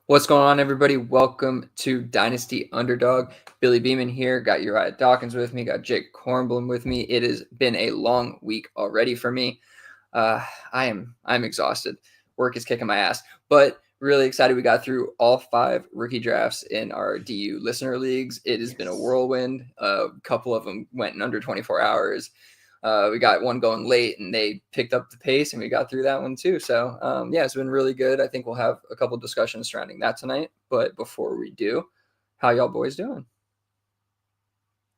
What's going on, everybody? Welcome to Dynasty Underdog. Billy Beeman here. Got Uriah Dawkins with me. Got Jake Kornblum with me. It has been a long week already for me. I'm exhausted. Work is kicking my ass, but really excited. We got through all 5 rookie drafts in our DU listener leagues. It has been a whirlwind. A couple of them went in under 24 hours. We got one going late, and they picked up the pace, and we got through that one too. So, it's been really good. I think we'll have a couple discussions surrounding that tonight. But before we do, how y'all boys doing?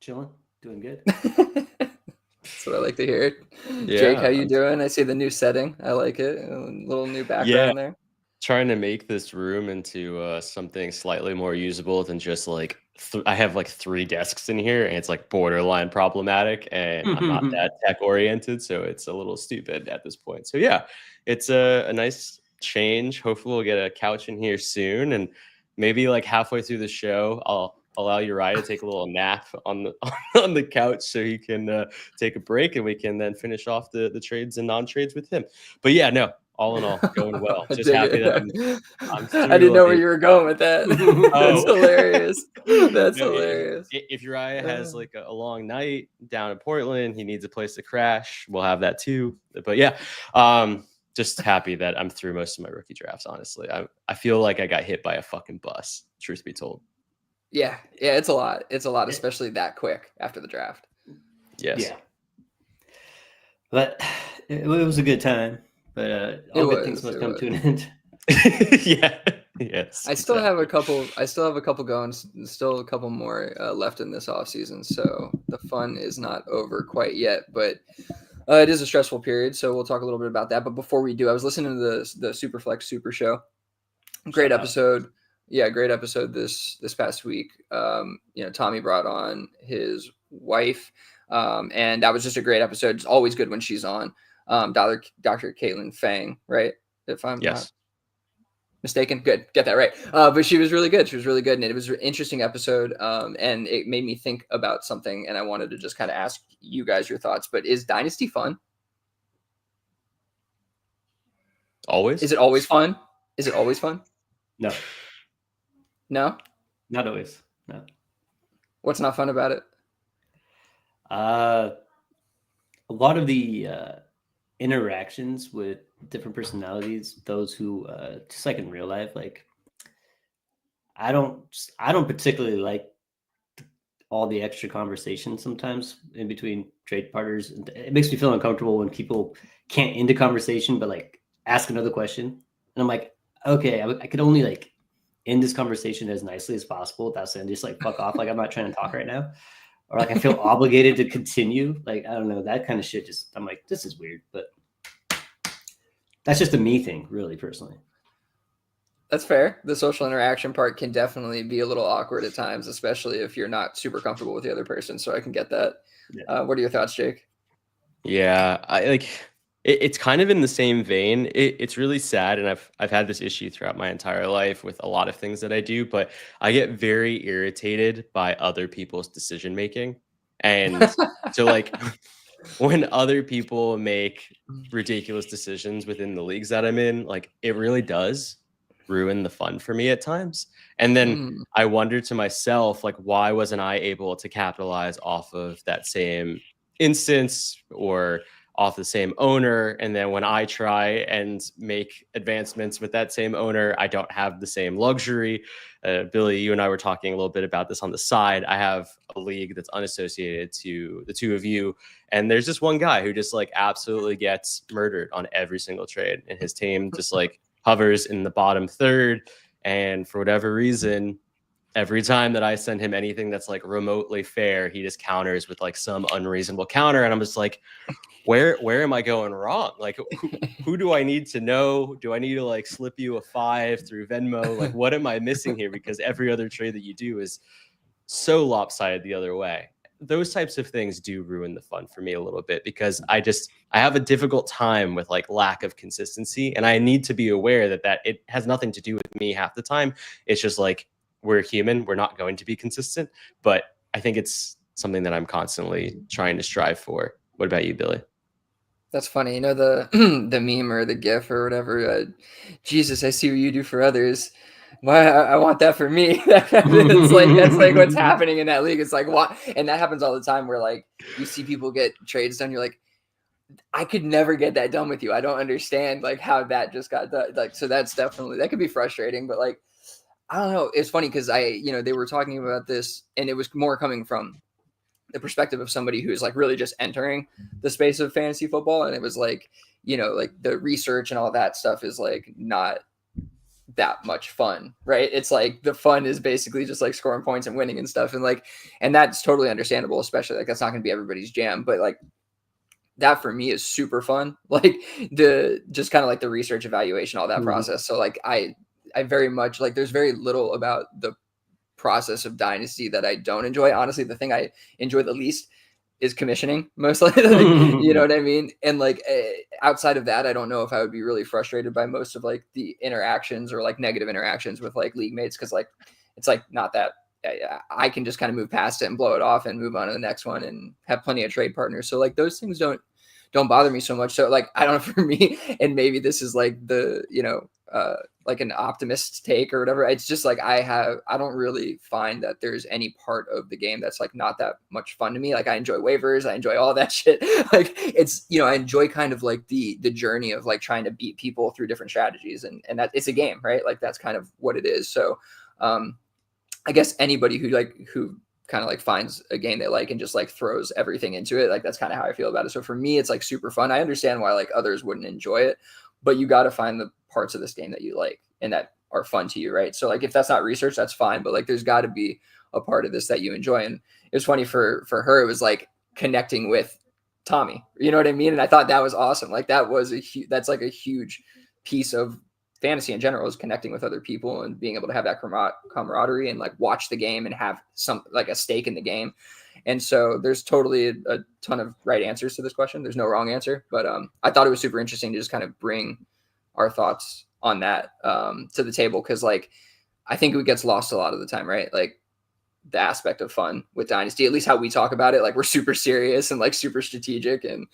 Chilling, doing good. That's what I like to hear. Yeah, Jake, how you doing? I see the new setting. I like it. A little new background there. Trying to make this room into something slightly more usable than just like I have like 3 desks in here, and it's like borderline problematic, and I'm not that tech oriented, so it's a little stupid at this point. So yeah, it's a nice change. Hopefully we'll get a couch in here soon, and maybe like halfway through the show I'll allow Uriah to take a little nap on the on the couch so he can take a break, and we can then finish off the trades and non-trades with him. But yeah, no, all in all, going well. Just happy that I'm through. I didn't know where you were going with that. That's hilarious. That's hilarious. If Uriah has like a long night down in Portland, he needs a place to crash, we'll have that too. But yeah, just happy that I'm through most of my rookie drafts, honestly. I feel like I got hit by a fucking bus, truth be told. Yeah, it's a lot. It's a lot, especially that quick after the draft. Yes. Yeah. But it was a good time. But all good things must come to an end. Yeah. Yes. I still have a couple going. Still a couple more left in this off season. So the fun is not over quite yet. But it is a stressful period. So we'll talk a little bit about that. But before we do, I was listening to the Superflex Super Show. Great episode. Yeah, great episode this past week. Tommy brought on his wife, and that was just a great episode. It's always good when she's on. Dr. Caitlin Fang, right? If I'm not mistaken. Good. Get that right. But she was really good. And it was an interesting episode. And it made me think about something, and I wanted to just kind of ask you guys your thoughts. But is Dynasty fun? Always? Is it always fun? No. No? Not always. No. What's not fun about it? A lot of the interactions with different personalities, those who just like in real life, like I don't particularly like all the extra conversation sometimes in between trade partners. It makes me feel uncomfortable when people can't end a conversation but like ask another question, and I'm like, okay, I could only like end this conversation as nicely as possible without saying just like fuck off, like I'm not trying to talk right now, or like I feel obligated to continue. Like, I don't know, that kind of shit. Just, I'm like, this is weird, but that's just a me thing, really, personally. That's fair. The social interaction part can definitely be a little awkward at times, especially if you're not super comfortable with the other person. So I can get that. Yeah. What are your thoughts, Jake? Yeah, it's kind of in the same vein. It's really sad, and I've had this issue throughout my entire life with a lot of things that I do, but I get very irritated by other people's decision making. And so like when other people make ridiculous decisions within the leagues that I'm in, like it really does ruin the fun for me at times. And then I wonder to myself, like, why wasn't I able to capitalize off of that same instance or off the same owner? And then when I try and make advancements with that same owner, I don't have the same luxury. Billy, you and I were talking a little bit about this on the side. I have a league that's unassociated to the two of you, and there's just one guy who just like absolutely gets murdered on every single trade, and his team just like hovers in the bottom third. And for whatever reason, every time that I send him anything that's like remotely fair, he just counters with like some unreasonable counter. And I'm just like, where am I going wrong? Like, who do I need to know? Do I need to like slip you a 5 through Venmo? Like, what am I missing here? Because every other trade that you do is so lopsided the other way. Those types of things do ruin the fun for me a little bit, because I have a difficult time with like lack of consistency. And I need to be aware that it has nothing to do with me half the time. It's just like, we're human. We're not going to be consistent, but I think it's something that I'm constantly trying to strive for. What about you, Billy? That's funny. The meme or the GIF or whatever. Jesus, I see what you do for others. Well, I want that for me. It's like that's like what's happening in that league. It's like what, and that happens all the time where like you see people get trades done. You're like, I could never get that done with you. I don't understand like how that just got done. Like, so that's definitely that could be frustrating. But like, I don't know. It's funny because they were talking about this, and it was more coming from the perspective of somebody who is like really just entering the space of fantasy football, and it was like like the research and all that stuff is like not that much fun, right? It's like the fun is basically just like scoring points and winning and stuff, and like, and that's totally understandable, especially like that's not going to be everybody's jam, but like that for me is super fun. Like the just kind of like the research, evaluation, all that process. So like I very much like there's very little about the process of Dynasty that I don't enjoy. Honestly, the thing I enjoy the least is commissioning, mostly. Like, you know what I mean? And like outside of that, I don't know if I would be really frustrated by most of like the interactions or like negative interactions with like league mates, because like it's like not that I can just kind of move past it and blow it off and move on to the next one and have plenty of trade partners. So like those things don't bother me so much. So like I don't know, for me, and maybe this is like the like an optimist take or whatever. It's just like I don't really find that there's any part of the game that's like not that much fun to me. Like I enjoy waivers, I enjoy all that shit. Like it's I enjoy kind of like the journey of like trying to beat people through different strategies, and that it's a game, right? Like that's kind of what it is. So I guess anybody who kind of like finds a game they like and just like throws everything into it, like that's kind of how I feel about it. So for me, it's like super fun. I understand why like others wouldn't enjoy it, but you got to find the parts of this game that you like and that are fun to you, right? So like if that's not research, that's fine, but like there's got to be a part of this that you enjoy. And it was funny for her, it was like connecting with Tommy, you know what I mean? And I thought that was awesome. Like that was that's like a huge piece of fantasy in general, is connecting with other people and being able to have that camaraderie and like watch the game and have some like a stake in the game. And so there's totally a ton of right answers to this question. There's no wrong answer, but I thought it was super interesting to just kind of bring our thoughts on that to the table, because like I think it gets lost a lot of the time, right? Like the aspect of fun with Dynasty, at least how we talk about it, like we're super serious and like super strategic, and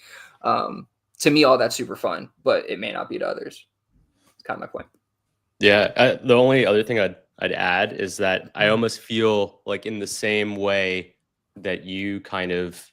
to me all that's super fun, but it may not be to others. It's kind of my point. Yeah, the only other thing I'd add is that I almost feel like in the same way that you kind of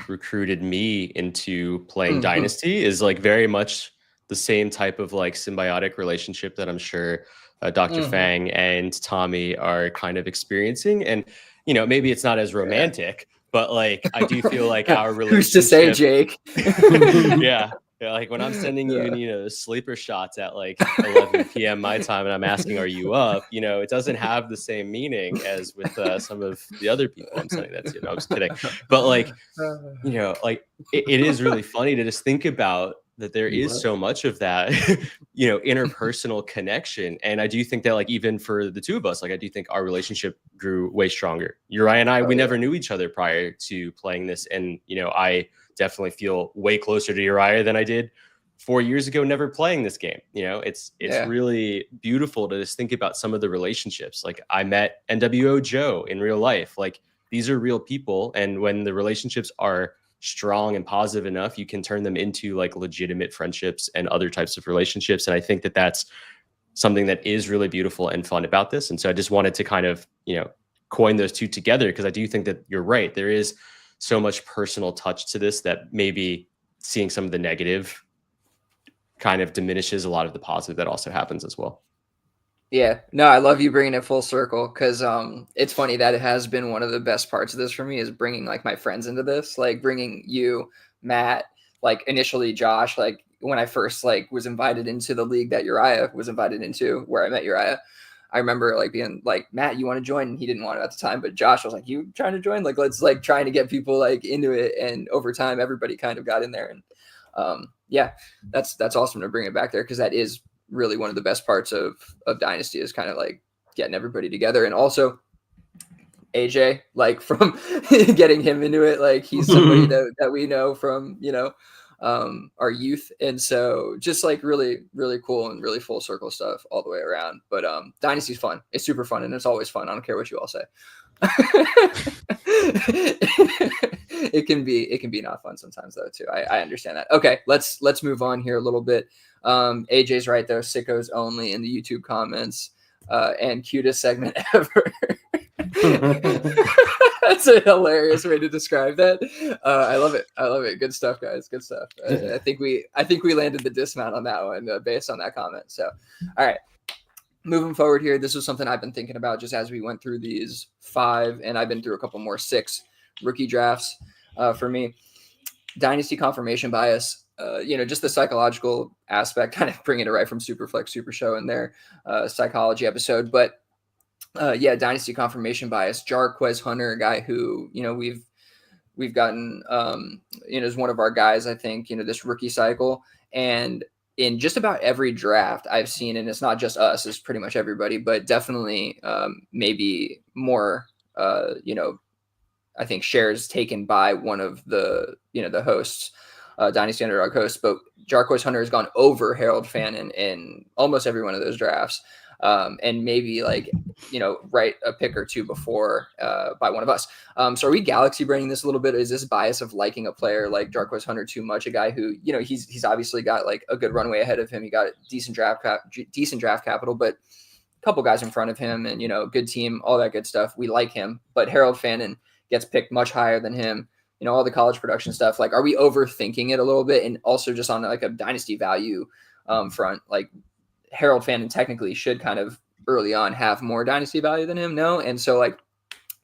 recruited me into playing Dynasty is like very much the same type of like symbiotic relationship that I'm sure Dr. Fang and Tommy are kind of experiencing. And, maybe it's not as romantic, but like, I do feel like our relationship. Who's to say, Jake? Yeah. Yeah, like when I'm sending you, sleeper shots at like 11 p.m. my time, and I'm asking, "Are you up?" It doesn't have the same meaning as with some of the other people I'm sending that to. No, I'm just kidding. But like, like it is really funny to just think about that there is so much of that, interpersonal connection. And I do think that like even for the two of us, like I do think our relationship grew way stronger. Uriah and I, we never knew each other prior to playing this, and I definitely feel way closer to Uriah than I did 4 years ago, never playing this game. It's really beautiful to just think about some of the relationships. Like I met NWO Joe in real life. Like these are real people. And when the relationships are strong and positive enough, you can turn them into like legitimate friendships and other types of relationships. And I think that that's something that is really beautiful and fun about this. And so I just wanted to kind of, coin those two together, because I do think that you're right. There is so much personal touch to this that maybe seeing some of the negative kind of diminishes a lot of the positive that also happens as well. Yeah, no, I love you bringing it full circle, because it's funny that it has been one of the best parts of this for me is bringing like my friends into this, like bringing you, Matt, like initially Josh, like when I first like was invited into the league that Uriah was invited into, where I met Uriah. I remember like being like, Matt, you want to join? And he didn't want it at the time, but Josh was like, you trying to join? Like, let's like trying to get people like into it. And over time, everybody kind of got in there. And yeah, that's awesome to bring it back there, because that is really one of the best parts of Dynasty, is kind of like getting everybody together. And also AJ, like from getting him into it, like he's somebody that we know from, our youth. And so just like really, really cool and really full circle stuff all the way around. But Dynasty's fun. It's super fun, and it's always fun. I don't care what you all say. It can be not fun sometimes though too. I understand that. Okay, let's move on here a little bit. AJ's right though, sickos only in the YouTube comments. and cutest segment ever. That's a hilarious way to describe that. I love it. I love it. Good stuff, guys. Good stuff. I think we landed the dismount on that one based on that comment. So, all right. Moving forward here, this was something I've been thinking about just as we went through these 5, and I've been through a couple more 6 rookie drafts for me. Dynasty confirmation bias, just the psychological aspect, kind of bringing it right from Superflex Super Show in their psychology episode. But Dynasty confirmation bias, Jarquez Hunter, a guy who, we've gotten, is one of our guys, I think, this rookie cycle. And in just about every draft I've seen, and it's not just us, it's pretty much everybody, but definitely maybe more, I think shares taken by one of the, the hosts, Dynasty Underdog hosts, but Jarquez Hunter has gone over Harold Fannin in almost every one of those drafts. And maybe right a pick or 2 before by one of us. So are we galaxy braining this a little bit? Is this bias of liking a player like Jarquez Hunter too much? A guy who, he's obviously got like a good runway ahead of him. He got decent draft capital, but a couple guys in front of him and, good team, all that good stuff. We like him, but Harold Fannin gets picked much higher than him. All the college production stuff. Like, are we overthinking it a little bit? And also just on like a dynasty value front, like, Harold Fannin technically should kind of early on have more dynasty value than him. No. And so like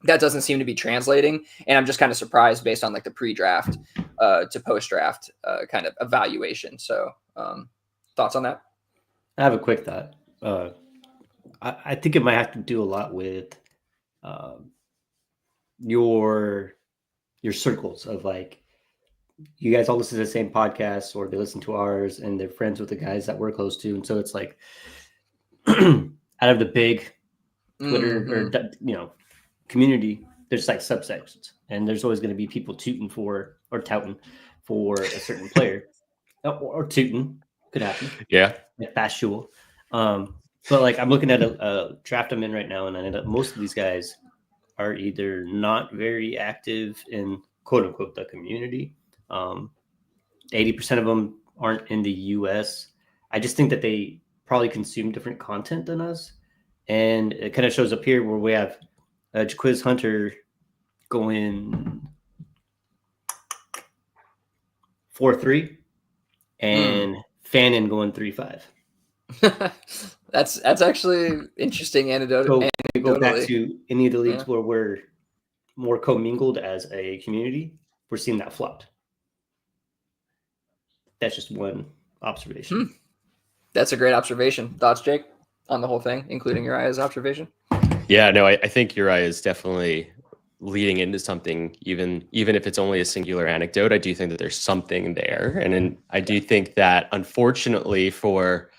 that doesn't seem to be translating. And I'm just kind of surprised based on like the pre-draft to post-draft kind of evaluation. So thoughts on that? I have a quick thought. I think it might have to do a lot with your circles of like, you guys all listen to the same podcasts or they listen to ours and they're friends with the guys that we're close to. And so it's like out of the big Twitter or, community, there's like subsections and there's always going to be people touting for a certain player or tooting could happen. Yeah. Factual. But like, I'm looking at a draft I'm in right now. And I end up, most of these guys are either not very active in quote unquote, the community. 80% of them aren't in the US. I just think that they probably consume different content than us. And it kind of shows up here where we have Jarquez Hunter going 4-3 and Fannin going 3-5. That's actually interesting anecdote. So we go back to any of the leagues where we're more commingled as a community, we're seeing that flopped. That's just one observation. That's a great observation. Thoughts, Jake, on the whole thing, including Uriah's observation? Yeah, no, I think Uriah is definitely leading into something, even if it's only a singular anecdote. I do think that there's something there. And then I do think that unfortunately for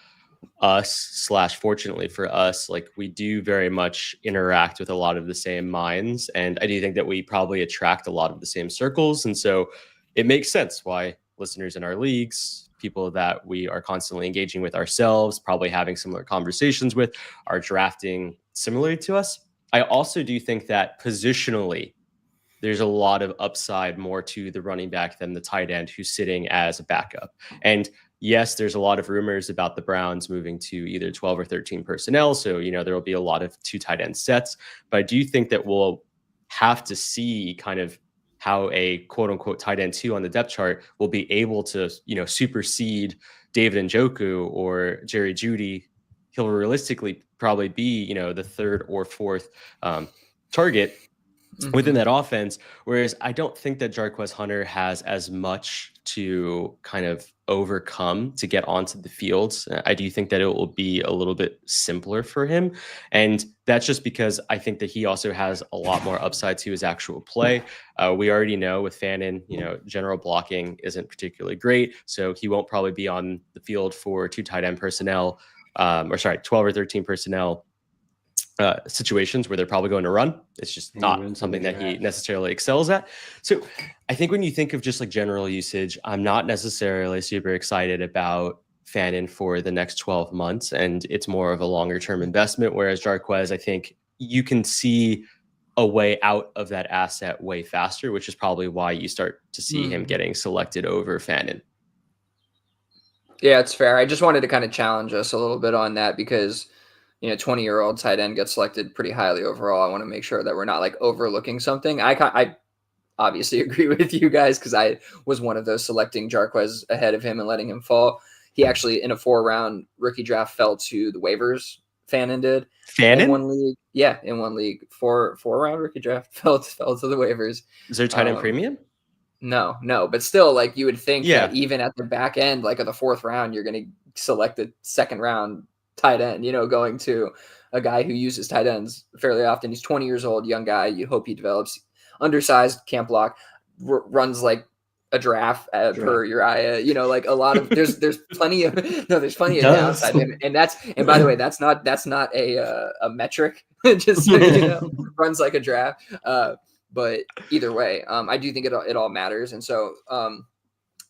us / fortunately for us, like we do very much interact with a lot of the same minds. And I do think that we probably attract a lot of the same circles. And so it makes sense why listeners in our leagues, people that we are constantly engaging with ourselves, probably having similar conversations with, are drafting similarly to us. I also do think that positionally, there's a lot of upside more to the running back than the tight end who's sitting as a backup. And yes, there's a lot of rumors about the Browns moving to either 12 or 13 personnel. So, there will be a lot of 2 tight end sets. But I do think that we'll have to see kind of how a quote unquote tight end 2 on the depth chart will be able to, supersede David Njoku or Jerry Jeudy. He'll realistically probably be, the 3rd or 4th target within that offense. Whereas I don't think that Jarquez Hunter has as much to kind of overcome to get onto the field. I do think that it will be a little bit simpler for him. And that's just because I think that he also has a lot more upside to his actual play. We already know with Fannin, general blocking isn't particularly great. So he won't probably be on the field for 2 tight end personnel, 12 or 13 personnel situations where they're probably going to run. It's just not something that he necessarily excels at. So I think when you think of just like general usage, I'm not necessarily super excited about Fannin for the next 12 months. And it's more of a longer term investment. Whereas Jarquez, I think you can see a way out of that asset way faster, which is probably why you start to see him getting selected over Fannin. Yeah, it's fair. I just wanted to kind of challenge us a little bit on that because 20-year-old tight end gets selected pretty highly overall. I want to make sure that we're not like overlooking something. I obviously agree with you guys because I was one of those selecting Jarquez ahead of him and letting him fall. He actually, in a 4-round rookie draft, fell to the waivers. Fannin did. Fannin? In one league. Yeah, in one league. 4-round rookie draft fell to the waivers. Is there tight end premium? No, but still, like, you would think Yeah. that even at the back end, like of the 4th round, you're going to select a 2nd round tight end, going to a guy who uses tight ends fairly often. He's 20 years old, young guy. You hope he develops. Undersized, can't block, runs like a giraffe per Uriah. Like a lot of there's plenty of downside to him, and by the way, that's not a metric. Just so you know, runs like a giraffe. But either way, I do think it all matters, and so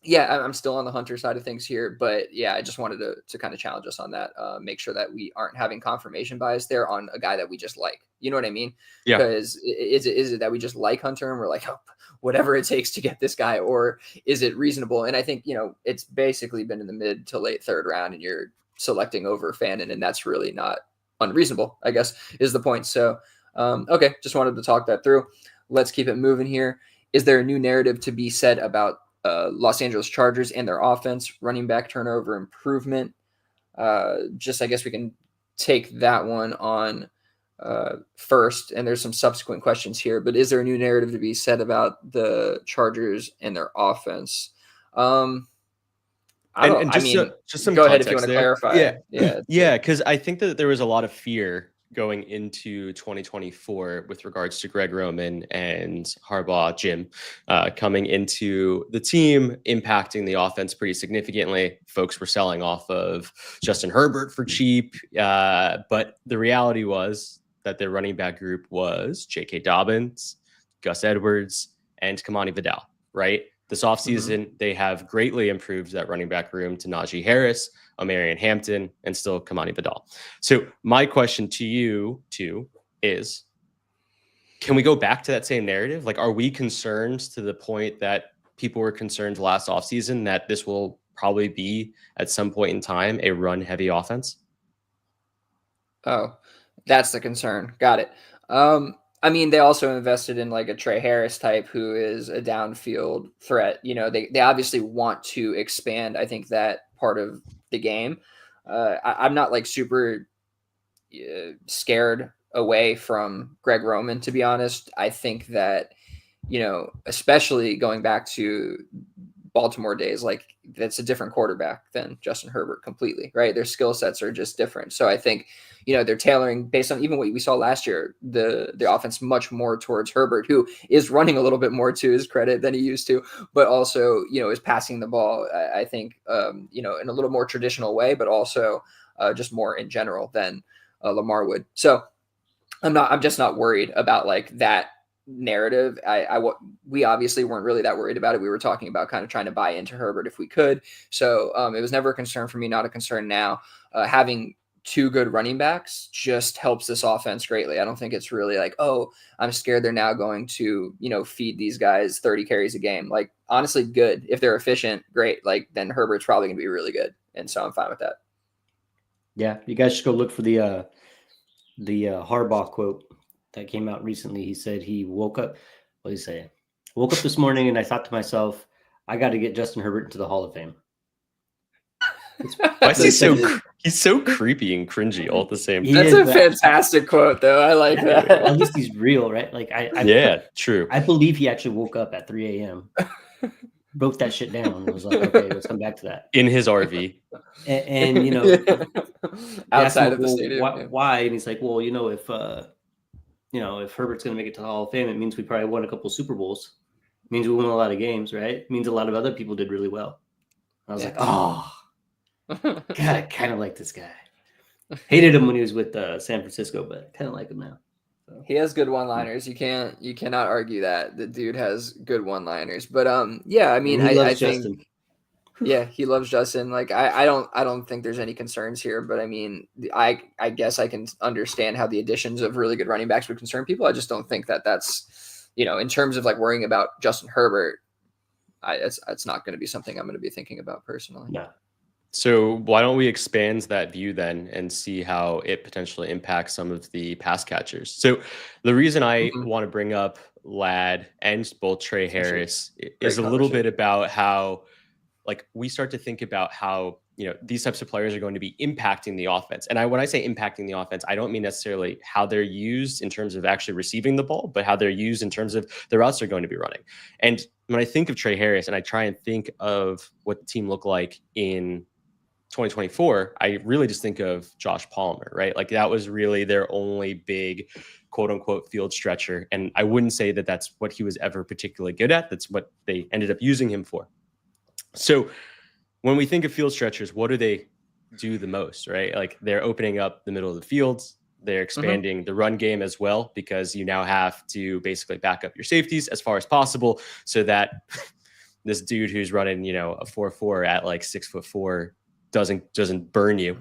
yeah, I'm still on the Hunter side of things here, but yeah, I just wanted to kind of challenge us on that. Make sure that we aren't having confirmation bias there on a guy that we just like. You know what I mean? Yeah. Because is it that we just like Hunter and we're like, oh, whatever it takes to get this guy, or is it reasonable? And I think it's basically been in the mid to late 3rd round, and you're selecting over Fannin, and that's really not unreasonable, I guess, is the point. So okay, just wanted to talk that through. Let's keep it moving here. Is there a new narrative to be said about Los Angeles Chargers and their offense, running back turnover improvement? I guess we can take that one on first, and there's some subsequent questions here, but is there a new narrative to be said about the Chargers and their offense? Just some go ahead if you context want to there. clarify. Yeah, because I think that there was a lot of fear going into 2024 with regards to Greg Roman and Harbaugh Jim coming into the team, impacting the offense pretty significantly. Folks were selling off of Justin Herbert for cheap, but the reality was that their running back group was J.K. Dobbins, Gus Edwards, and Kamani Vidal, right? This offseason, they have greatly improved that running back room to Najee Harris, Omarion Hampton, and still Kamani Vidal. So my question to you, too, is can we go back to that same narrative? Like, are we concerned to the point that people were concerned last offseason that this will probably be, at some point in time, a run-heavy offense? Oh, that's the concern. Got it. I mean, they also invested in like a Trey Harris type who is a downfield threat. They obviously want to expand, I think, that part of the game. I'm not like super scared away from Greg Roman, to be honest. I think that, especially going back to Baltimore days, like that's a different quarterback than Justin Herbert completely, right? Their skill sets are just different. So I think, they're tailoring based on even what we saw last year, the offense much more towards Herbert, who is running a little bit more to his credit than he used to, but also, is passing the ball, I think, in a little more traditional way, but also just more in general than Lamar would. So I'm just not worried about like that narrative. We obviously weren't really that worried about it. We were talking about kind of trying to buy into Herbert if we could. So it was never a concern for me, not a concern now. Having 2 good running backs just helps this offense greatly. I don't think it's really like, oh, I'm scared they're now going to, feed these guys 30 carries a game. Like, honestly, good. If they're efficient, great. Like, then Herbert's probably going to be really good. And so I'm fine with that. Yeah, you guys should go look for the Harbaugh quote that came out recently. He said he woke up. What did he say? Woke up this morning and I thought to myself, I got to get Justin Herbert into the Hall of Fame. Why is he's so creepy and cringy all at the same time? That's a fantastic quote, though. I like that. At least he's real, right? Like true. I believe he actually woke up at 3 a.m. wrote that shit down and was like, okay, let's come back to that. In his RV. And outside of the stadium. Why? And he's like, well, if Herbert's going to make it to the Hall of Fame, it means we probably won a couple Super Bowls. It means we won a lot of games, right? It means a lot of other people did really well. I was like, oh, God, I kind of like this guy. Hated him when he was with San Francisco, but kind of like him now. So. He has good one-liners. You cannot argue that the dude has good one-liners. But yeah, I mean, I think Justin. Yeah, he loves Justin. Like I don't think there's any concerns here. But I mean, I guess I can understand how the additions of really good running backs would concern people. I just don't think that that's in terms of like worrying about Justin Herbert. It's not going to be something I'm going to be thinking about personally. No. So why don't we expand that view then and see how it potentially impacts some of the pass catchers? So the reason I Mhm. want to bring up Lad and both Trey Actually, Harris is great a little bit conversation. about how, like, we start to think about how, these types of players are going to be impacting the offense. And when I say impacting the offense, I don't mean necessarily how they're used in terms of actually receiving the ball, but how they're used in terms of the routes they're going to be running. And when I think of Trey Harris and I try and think of what the team looked like in 2024, I really just think of Josh Palmer, right? Like that was really their only big quote unquote field stretcher. And I wouldn't say that that's what he was ever particularly good at. That's what they ended up using him for. So when we think of field stretchers, what do they do the most, right? Like they're opening up the middle of the field. They're Mhm. expanding the run game as well, because you now have to basically back up your safeties as far as possible so that this dude who's running, a 4.4 at like 6'4" doesn't burn you.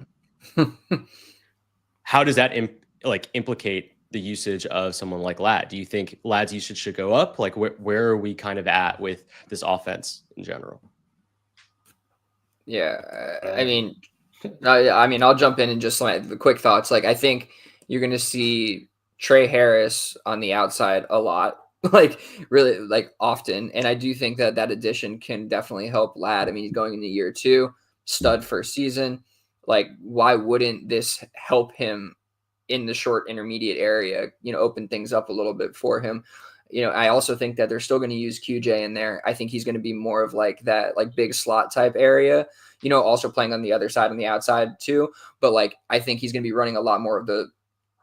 How does that implicate the usage of someone like Lad? Do you think Lad's usage should go up? Like where are we kind of at with this offense in general? Yeah, I mean, I'll jump in and just like the quick thoughts. Like, I think you're going to see Trey Harris on the outside a lot, like really, like often. And I do think that that addition can definitely help Lad. I mean, he's going into year 2, stud first season. Like, why wouldn't this help him in the short intermediate area? Open things up a little bit for him. I also think that they're still going to use QJ in there. I think he's going to be more of like that, like big slot type area, also playing on the other side, on the outside too. But like, I think he's going to be running a lot more of the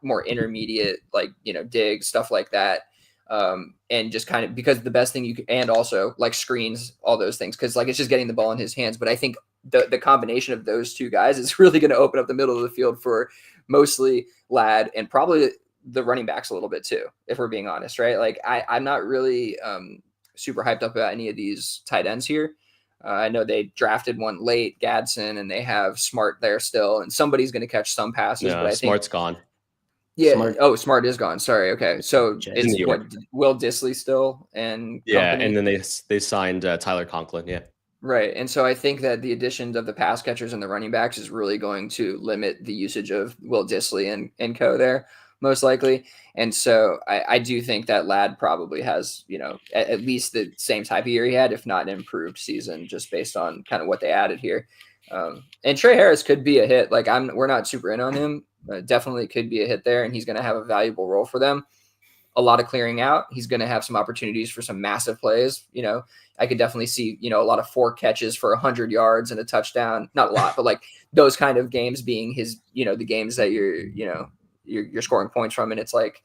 more intermediate, like, dig, stuff like that. And just kind of, because the best thing you can, and also like screens, all those things. Cause like, it's just getting the ball in his hands. But I think the combination of those two guys is really going to open up the middle of the field for mostly Lad and probably the running backs a little bit too, if we're being honest, right? Like I'm not really super hyped up about any of these tight ends here. I know they drafted one late, Gadsden, and they have Smart there still, and somebody's going to catch some passes. But No, I think, Smart's gone. yeah. Smart. Oh, Smart is gone. Sorry. Okay, so Jets. In it's New what, York. Will Disley still and Yeah, company. and then they signed Tyler Conklin. Yeah. Right. And so I think that the addition of the pass catchers and the running backs is really going to limit the usage of Will Disley and co there, most likely. And so I do think that Lad probably has, at least the same type of year he had, if not an improved season, just based on kind of what they added here. And Trey Harris could be a hit. Like we're not super in on him. Definitely could be a hit there, and he's going to have a valuable role for them. A lot of clearing out. He's going to have some opportunities for some massive plays. I could definitely see, a lot of 4 catches for 100 yards and a touchdown. Not a lot, but like those kind of games being his, the games that you're scoring points from. And it's like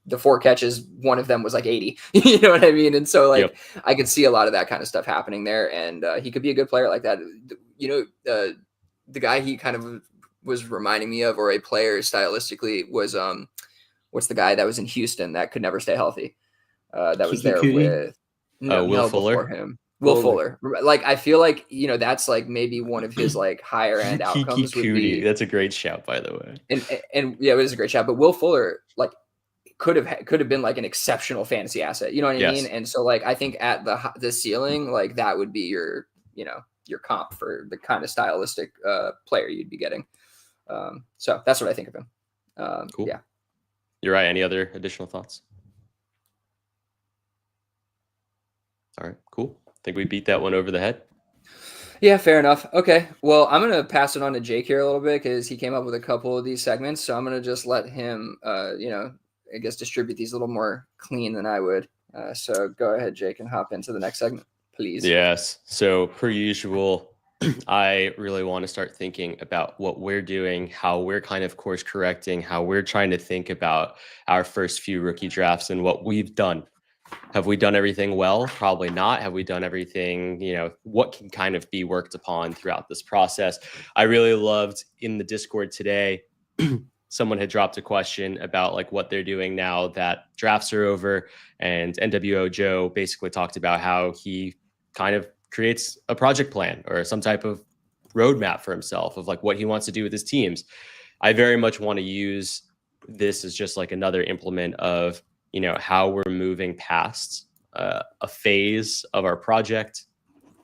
the 4 catches, one of them was like 80, you know what I mean? And so like, Yep. I could see a lot of that kind of stuff happening there. And he could be a good player like that. The guy he kind of was reminding me of, or a player stylistically, was, what's the guy that was in Houston that could never stay healthy? That was Kiki there Cooney? with Will Fuller? before him. Will Fuller. Like, I feel like, that's like maybe one of his like higher end Kiki outcomes would Cooney. be, That's a great shout, by the way. and yeah, it was a great shot. But Will Fuller, like, could have been like an exceptional fantasy asset. You know what I mean? Yes. And so like, I think at the ceiling, like that would be your, your comp for the kind of stylistic player you'd be getting. So that's what I think of him. Cool. Yeah. You're right. Any other additional thoughts? All right, cool. I think we beat that one over the head. Yeah, fair enough. Okay. Well, I'm going to pass it on to Jake here a little bit because he came up with a couple of these segments. So I'm going to just let him, I guess, distribute these a little more clean than I would. So go ahead, Jake, and hop into the next segment, please. Yes. So per usual, I really want to start thinking about what we're doing, how we're kind of course correcting, how we're trying to think about our first few rookie drafts and what we've done. Have we done everything well? Probably not. Have we done everything, what can kind of be worked upon throughout this process? I really loved in the Discord today, someone had dropped a question about like what they're doing now that drafts are over, and NWO Joe basically talked about how he kind of creates a project plan or some type of roadmap for himself of like what he wants to do with his teams. I very much want to use this as just like another implement of, how we're moving past a phase of our project.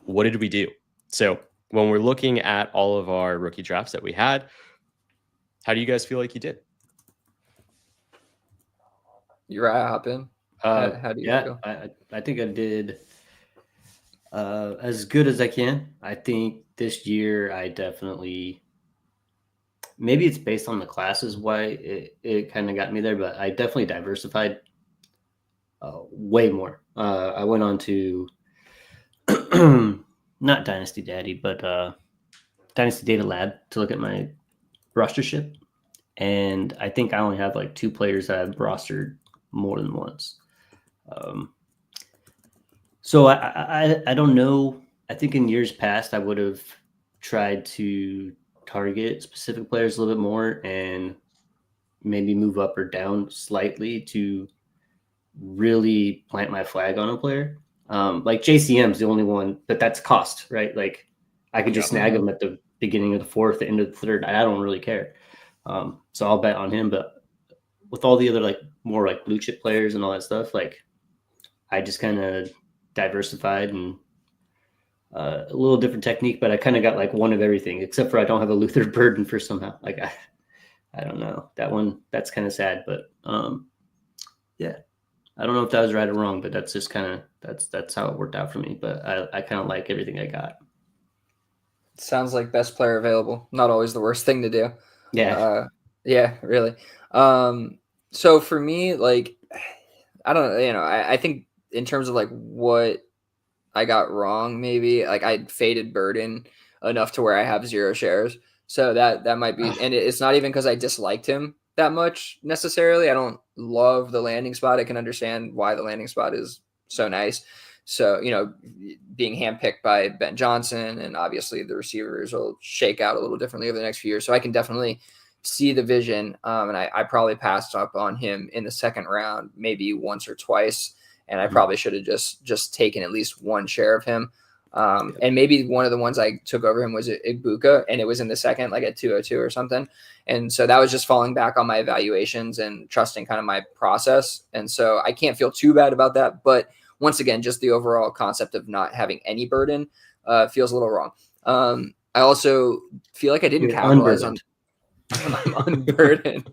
What did we do? So when we're looking at all of our rookie drafts that we had, how do you guys feel like you did? You're right, hop in. How do you feel? I think I did as good as I can. I think this year I definitely, maybe it's based on the classes why it kind of got me there, but I definitely diversified way more. I went on to not Dynasty Daddy, but Dynasty Data Lab to look at my rostership. And I think I only have like 2 players that I've rostered more than once. So I don't know. I think in years past, I would have tried to target specific players a little bit more and maybe move up or down slightly to really plant my flag on a player. Like JCM is the only one, but that's cost, right? Like I could just snag him at the beginning of the 4th, the end of the 3rd. I don't really care. So I'll bet on him. But with all the other like more like blue chip players and all that stuff, like I just kind of diversified and a little different technique, but I kind of got like one of everything, except for I don't have a Luther Burden for somehow. Like I don't know that one. That's kind of sad, but yeah, I don't know if that was right or wrong, but that's just kind of that's how it worked out for me. But I kind of like everything I got. Sounds like best player available. Not always the worst thing to do. Yeah. Yeah, really. So for me, like, I don't know, I think in terms of like what I got wrong, maybe like I faded Burden enough to where I have 0 shares. So that might be, and it's not even because I disliked him that much necessarily. I don't love the landing spot. I can understand why the landing spot is so nice. So, being handpicked by Ben Johnson, and obviously the receivers will shake out a little differently over the next few years. So I can definitely see the vision. And I probably passed up on him in the 2nd round, maybe once or twice. And I probably should have just taken at least 1 share of him. And maybe one of the ones I took over him was Igbuka, and it was in the 2nd, like at 202 or something. And so that was just falling back on my evaluations and trusting kind of my process. And so I can't feel too bad about that. But once again, just the overall concept of not having any burden feels a little wrong. I also feel like I didn't capitalize on. I'm unburdened.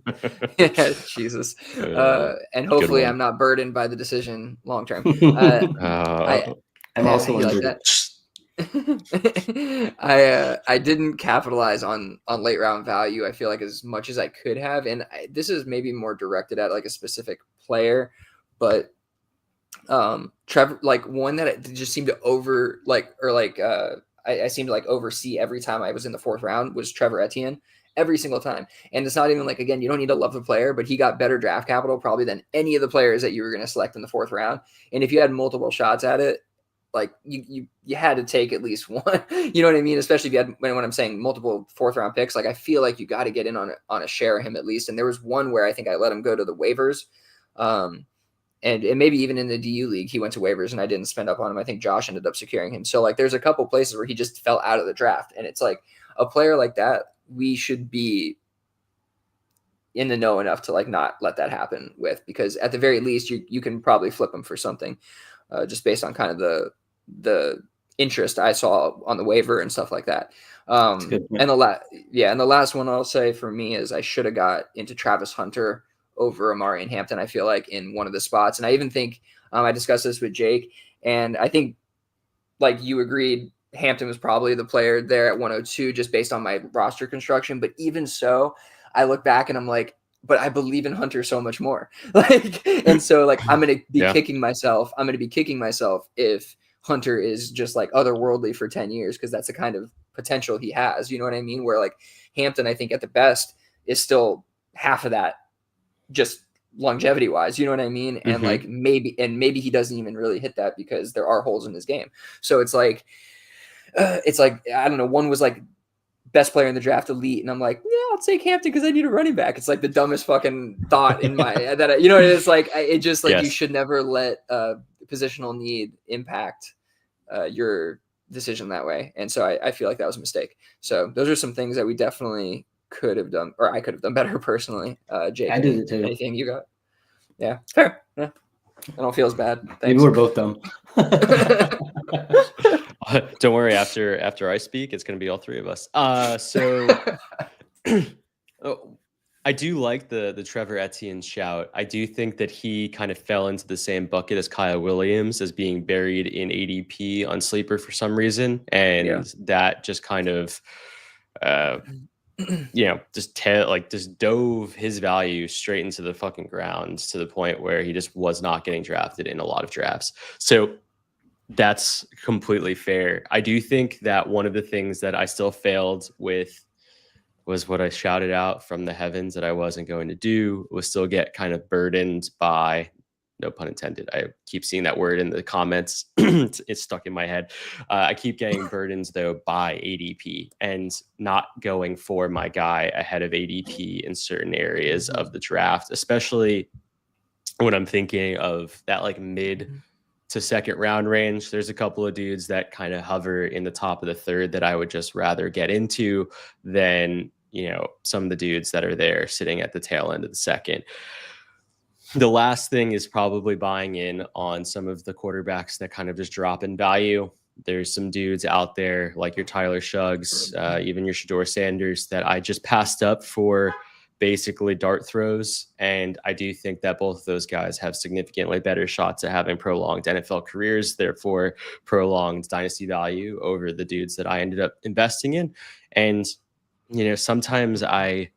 Yeah, Jesus. And hopefully I'm not burdened by the decision long term. I'm also unburdened. I didn't capitalize on late round value, I feel like, as much as I could have. And this is maybe more directed at like a specific player, but Trevor, like one that I just seemed to I seemed to like oversee every time I was in the 4th round was Trevor Etienne. Every single time. And it's not even like, again, you don't need to love the player, but he got better draft capital probably than any of the players that you were going to select in the 4th round. And if you had multiple shots at it, like you had to take at least one, you know what I mean? Especially if you had, when I'm saying multiple 4th round picks, like I feel like you got to get in on a share of him at least. And there was one where I think I let him go to the waivers. And maybe even in the DU league, he went to waivers and I didn't spend up on him. I think Josh ended up securing him. So like, there's a couple places where he just fell out of the draft. And it's like a player like that, we should be in the know enough to like not let that happen with, because at the very least you can probably flip him for something just based on kind of the interest I saw on the waiver and stuff like that. And the last one I'll say for me is I should have got into Travis Hunter over Amari and Hampton, I feel like, in one of the spots. And I even think I discussed this with Jake, and I think like you agreed, Hampton was probably the player there at 102 just based on my roster construction. But even so, I look back and I'm like, but I believe in Hunter so much more. And so like, I'm going to be kicking myself. I'm going to be kicking myself if Hunter is just like otherworldly for 10 years, because that's the kind of potential he has. You know what I mean? Where like Hampton, I think at the best is still half of that, just longevity wise, you know what I mean? And like maybe he doesn't even really hit that because there are holes in his game. So it's like, I don't know. One was like best player in the draft, elite, and I'm like, yeah, I'll take Hampton because I need a running back. It's like the dumbest fucking thought in my that you know. It's like it just like you should never let positional need impact your decision that way. And so I feel like that was a mistake. So those are some things that we definitely could have done, or I could have done better personally. Jake, I did it too. Anything you got? Yeah, fair. Yeah. I don't feel as bad. Thanks. Maybe we're both dumb. Don't worry. After I speak, it's going to be all three of us. Oh, I do like the Trevor Etienne shout. I do think that he kind of fell into the same bucket as Kyle Williams as being buried in ADP on Sleeper for some reason, and that just kind of, just dove his value straight into the fucking ground to the point where he just was not getting drafted in a lot of drafts. So that's completely fair. I do think that one of the things that I still failed with was what I shouted out from the heavens that I wasn't going to do, was still get kind of burdened by, no pun intended. I keep seeing that word in the comments. It's stuck in my head. I keep getting burdened though by ADP and not going for my guy ahead of ADP in certain areas of the draft, especially when I'm thinking of that like mid to second round range. There's a couple of dudes that kind of hover in the top of the third that I would just rather get into than, some of the dudes that are there sitting at the tail end of the second. The last thing is probably buying in on some of the quarterbacks that kind of just drop in value. There's some dudes out there like your Tyler Suggs, even your Shador Sanders that I just passed up for basically dart throws. And I do think that both of those guys have significantly better shots at having prolonged NFL careers, therefore prolonged dynasty value over the dudes that I ended up investing in. And, sometimes I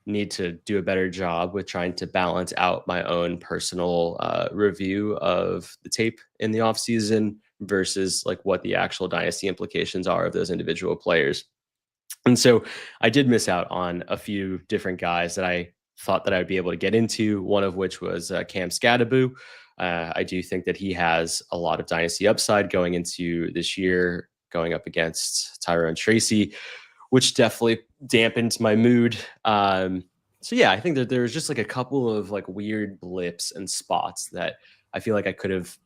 need to do a better job with trying to balance out my own personal review of the tape in the offseason versus like what the actual dynasty implications are of those individual players. And so I did miss out on a few different guys that I thought that I would be able to get into, one of which was Cam Scadaboo. I do think that he has a lot of dynasty upside going into this year, going up against Tyrone Tracy, which definitely dampened my mood. So yeah, I think that there's just like a couple of like weird blips and spots that I feel like I could have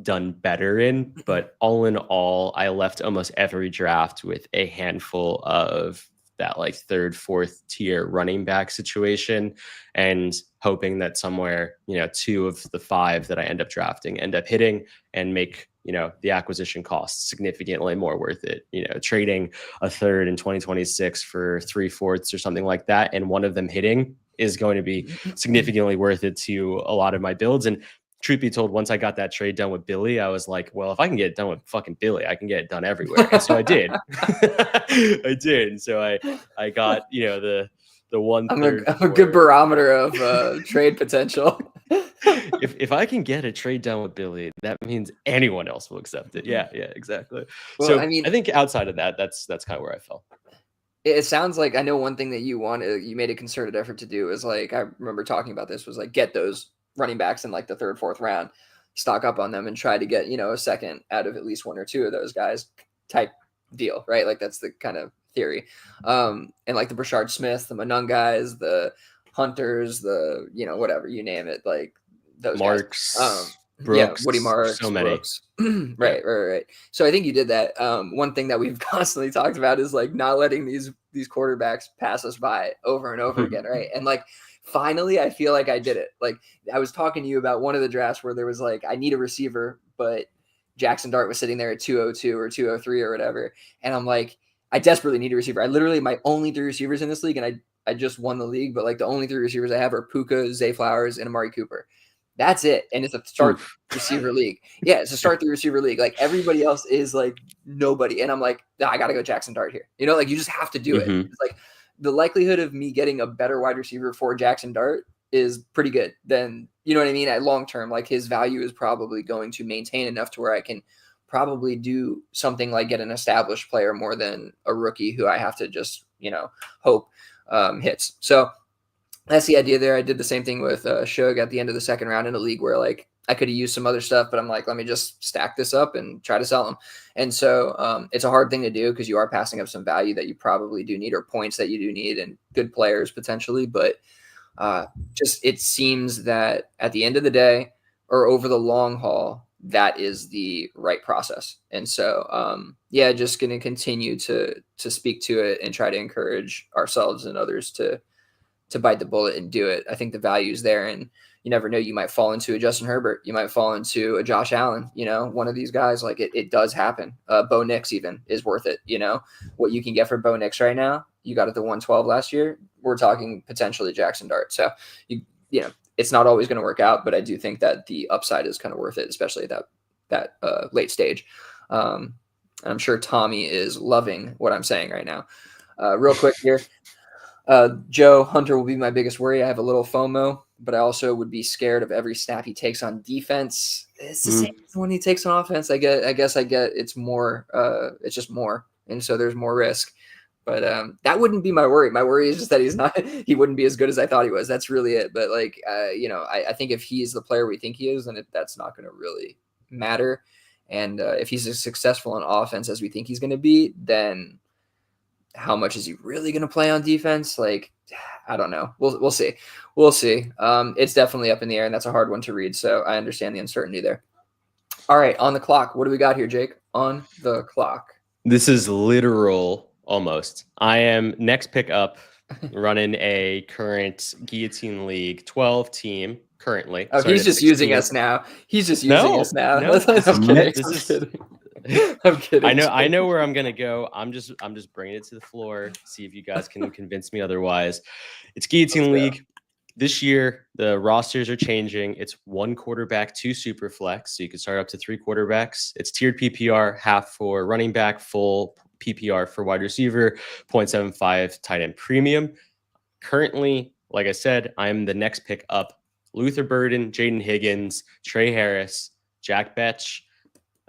done better in, but all in all, I left almost every draft with a handful of that like third, fourth tier running back situation and hoping that somewhere, two of the five that I end up drafting end up hitting and make, the acquisition cost significantly more worth it. Trading a third in 2026 for 3/4 or something like that, and one of them hitting is going to be significantly worth it to a lot of my builds. And truth be told, once I got that trade done with Billy, I was like, well, if I can get it done with fucking Billy, I can get it done everywhere. And so I did. I did. And so I got, the one third. I'm a good barometer of trade potential. If I can get a trade done with Billy, that means anyone else will accept it. Yeah, exactly. Well, so I think outside of that, that's kind of where I fell. It sounds like I know one thing that you made a concerted effort to do is like, I remember talking about this, was like get those running backs in like the third, fourth round, stock up on them and try to get, a second out of at least one or two of those guys type deal, right? Like that's the kind of theory. And like the Brashard Smith, the Manung guys, the Hunters, the, whatever, you name it, like those Marks, guys. Brooks, Woody Marks, so many. Brooks. Right. So I think you did that. One thing that we've constantly talked about is like not letting these quarterbacks pass us by over and over again, right? And like finally, I feel like I did it. Like I was talking to you about one of the drafts where there was like, I need a receiver, but Jackson Dart was sitting there at 202 or 203 or whatever. And I'm like, I desperately need a receiver. I literally, my only three receivers in this league, and I just won the league, but like the only three receivers I have are Puka, Zay Flowers, and Amari Cooper. That's it. And it's a start receiver league. Yeah, it's a start the receiver league. Like everybody else is like nobody. And I'm like, nah, I got to go Jackson Dart here. Like you just have to do it. It's like the likelihood of me getting a better wide receiver for Jackson Dart is pretty good. Then, you know what I mean? At long term, like his value is probably going to maintain enough to where I can probably do something like get an established player more than a rookie who I have to just, hope hits. So that's the idea there. I did the same thing with Shug at the end of the second round in a league where like I could have used some other stuff, but I'm like, let me just stack this up and try to sell them. And so it's a hard thing to do because you are passing up some value that you probably do need or points that you do need and good players potentially. But just it seems that at the end of the day or over the long haul, that is the right process. And so, just going to continue to speak to it and try to encourage ourselves and others to bite the bullet and do it. I think the value is there, and you never know. You might fall into a Justin Herbert. You might fall into a Josh Allen. One of these guys. Like it does happen. Bo Nix even is worth it. What you can get for Bo Nix right now. You got it to 112 last year. We're talking potentially Jackson Dart. So it's not always going to work out, but I do think that the upside is kind of worth it, especially at that late stage. And I'm sure Tommy is loving what I'm saying right now. Real quick here. Joe Hunter will be my biggest worry. I have a little FOMO, but I also would be scared of every snap he takes on defense. It's the same as when he takes on offense. I guess it's more. It's just more, and so there's more risk. But that wouldn't be my worry. My worry is just that he wouldn't be as good as I thought he was. That's really it. But I think if he's the player we think he is, then that's not going to really matter. And if he's as successful in offense as we think he's going to be, then how much is he really going to play on defense? Like, I don't know. We'll see. We'll see. It's definitely up in the air, and that's a hard one to read. So I understand the uncertainty there. All right, on the clock. What do we got here, Jake? On the clock. This is literal almost. I am next pick up running a current Guillotine League 12 team currently. Oh, he's just using us now. He's just using us now. No, I'm kidding. This I'm kidding. I'm kidding. I know where I'm gonna go. I'm just bringing it to the floor. See if you guys can convince me otherwise. It's Guillotine League. This year, the rosters are changing. It's 1 quarterback, 2 super flex, so you can start up to 3 quarterbacks. It's tiered PPR, half for running back, full PPR for wide receiver, 0.75 tight end premium. Currently, like I said, I'm the next pick up. Luther Burden, Jaden Higgins, Trey Harris, Jack Betch,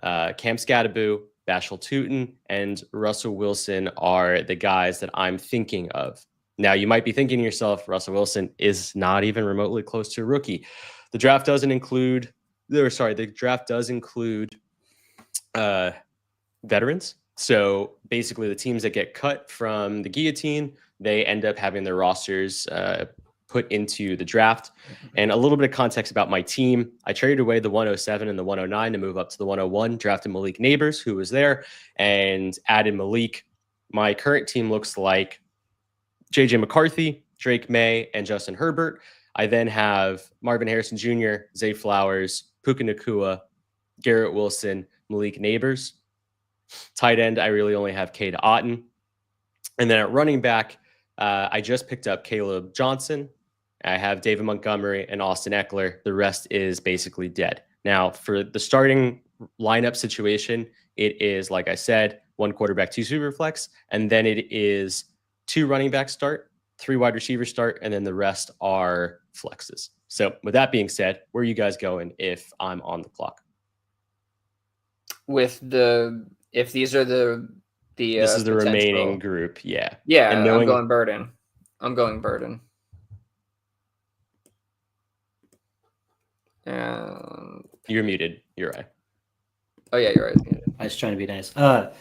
Cam Scadaboo, Bashal Tootin, and Russell Wilson are the guys that I'm thinking of. Now, you might be thinking to yourself, Russell Wilson is not even remotely close to a rookie. The draft does include veterans. So basically, the teams that get cut from the Guillotine, they end up having their rosters put into the draft. And a little bit of context about my team. I traded away the 107 and the 109 to move up to the 101, drafted Malik Neighbors, who was there, and added Malik. My current team looks like JJ McCarthy, Drake May, and Justin Herbert. I then have Marvin Harrison Jr., Zay Flowers, Puka Nacua, Garrett Wilson, Malik Neighbors. Tight end, I really only have Cade Otton. And then at running back, I just picked up Caleb Johnson. I have David Montgomery and Austin Eckler. The rest is basically dead. Now, for the starting lineup situation, it is, like I said, 1 quarterback, 2 super flex, and then it is 2 running back start, 3 wide receiver start, and then the rest are flexes. So with that being said, where are you guys going if I'm on the clock? If these are this is the remaining group, yeah. Yeah, I'm going Burden. You're muted. You're right. Oh yeah, you're right. I was trying to be nice. I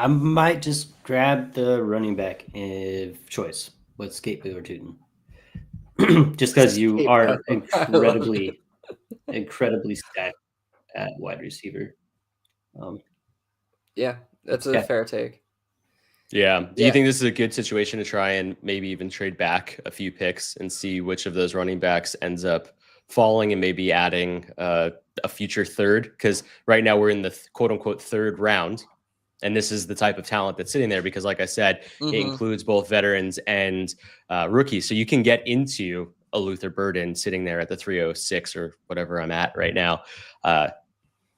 might just grab the running back if choice with Skateboard or Tootin. Just because you are incredibly stacked at wide receiver. Yeah, that's a fair take. Yeah. Do you think this is a good situation to try and maybe even trade back a few picks and see which of those running backs ends up falling and maybe adding a future third? Because right now we're in the quote unquote third round. And this is the type of talent that's sitting there because, like I said, it includes both veterans and rookies. So you can get into a Luther Burden sitting there at the 306 or whatever I'm at right now,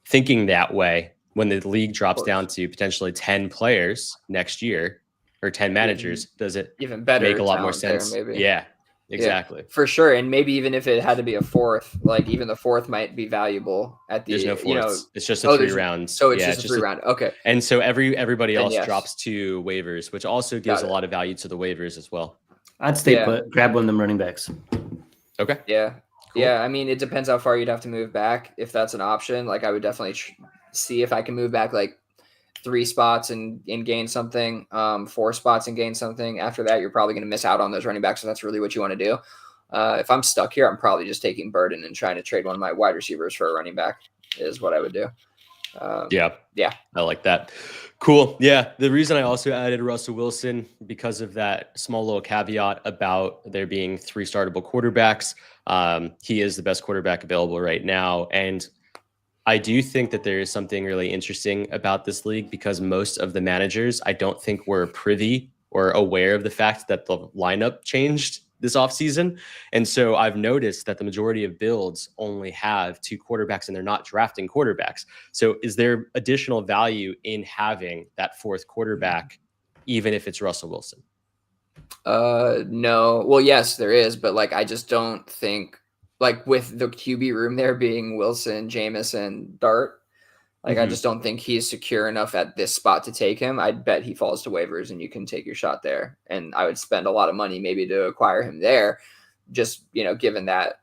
thinking that way. When the league drops down to potentially 10 players next year or 10 managers, does it even better make a lot more sense? There, maybe. Yeah, exactly. Yeah, for sure. And maybe even if it had to be a 4th, like even the 4th might be valuable at the. There's no 4ths. It's just a 3 rounds. So it's just a 3 round. Okay. And so everybody else drops to waivers, which also gives a lot of value to the waivers as well. I'd stay put. Grab one of them running backs. Okay. Yeah. Cool. Yeah. I mean, it depends how far you'd have to move back. If that's an option, like I would definitely see if I can move back like 3 spots and gain something, 4 spots and gain something. After that, you're probably going to miss out on those running backs. So that's really what you want to do. If I'm stuck here, I'm probably just taking Burden and trying to trade one of my wide receivers for a running back is what I would do. Yeah. Yeah. I like that. Cool. Yeah. The reason I also added Russell Wilson because of that small little caveat about there being 3 startable quarterbacks. He is the best quarterback available right now. And I do think that there is something really interesting about this league because most of the managers, I don't think were privy or aware of the fact that the lineup changed this offseason. And so I've noticed that the majority of builds only have 2 quarterbacks and they're not drafting quarterbacks. So is there additional value in having that 4th quarterback, even if it's Russell Wilson? No. Well, yes, there is, but like I just don't think like with the QB room there being Wilson, Jamison, Dart, like I just don't think he's secure enough at this spot to take him. I'd bet he falls to waivers and you can take your shot there. And I would spend a lot of money maybe to acquire him there, just given that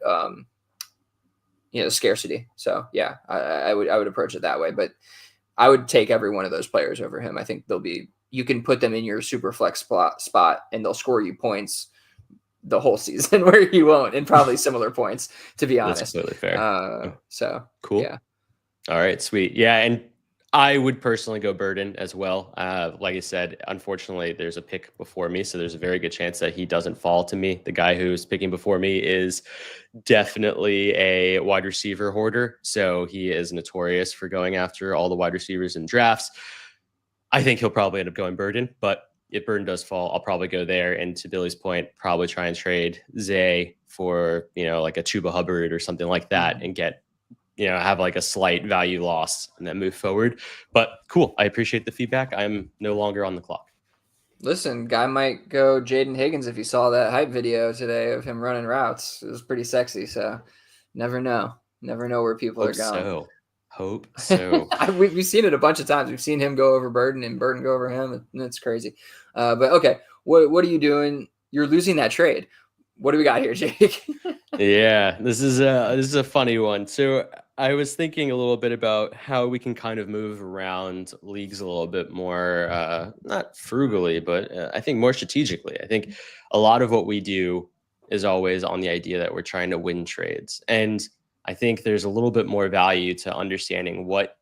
scarcity. So yeah, I would approach it that way. But I would take every one of those players over him. I think you can put them in your super flex spot and they'll score you points the whole season where you won't, and probably similar points, to be honest. That's completely fair. So cool. Yeah. All right, sweet. Yeah, and I would personally go Burden as well. Like I said, unfortunately, there's a pick before me, so there's a very good chance that he doesn't fall to me. The guy who's picking before me is definitely a wide receiver hoarder, so he is notorious for going after all the wide receivers in drafts. I think he'll probably end up going Burden, but if Burden does fall, I'll probably go there. And to Billy's point, probably try and trade Zay for, like a Chuba Hubbard or something like that and get, have like a slight value loss and then move forward. But cool. I appreciate the feedback. I'm no longer on the clock. Listen, guy might go Jaden Higgins if you saw that hype video today of him running routes. It was pretty sexy. So never know. Never know where people are going. Hope so. We've seen it a bunch of times. We've seen him go over Burden and Burden go over him. And it's crazy. But okay, what are you doing? You're losing that trade. What do we got here, Jake? Yeah, this is a funny one. So I was thinking a little bit about how we can kind of move around leagues a little bit more, not frugally, but I think more strategically. I think a lot of what we do is always on the idea that we're trying to win trades. And I think there's a little bit more value to understanding what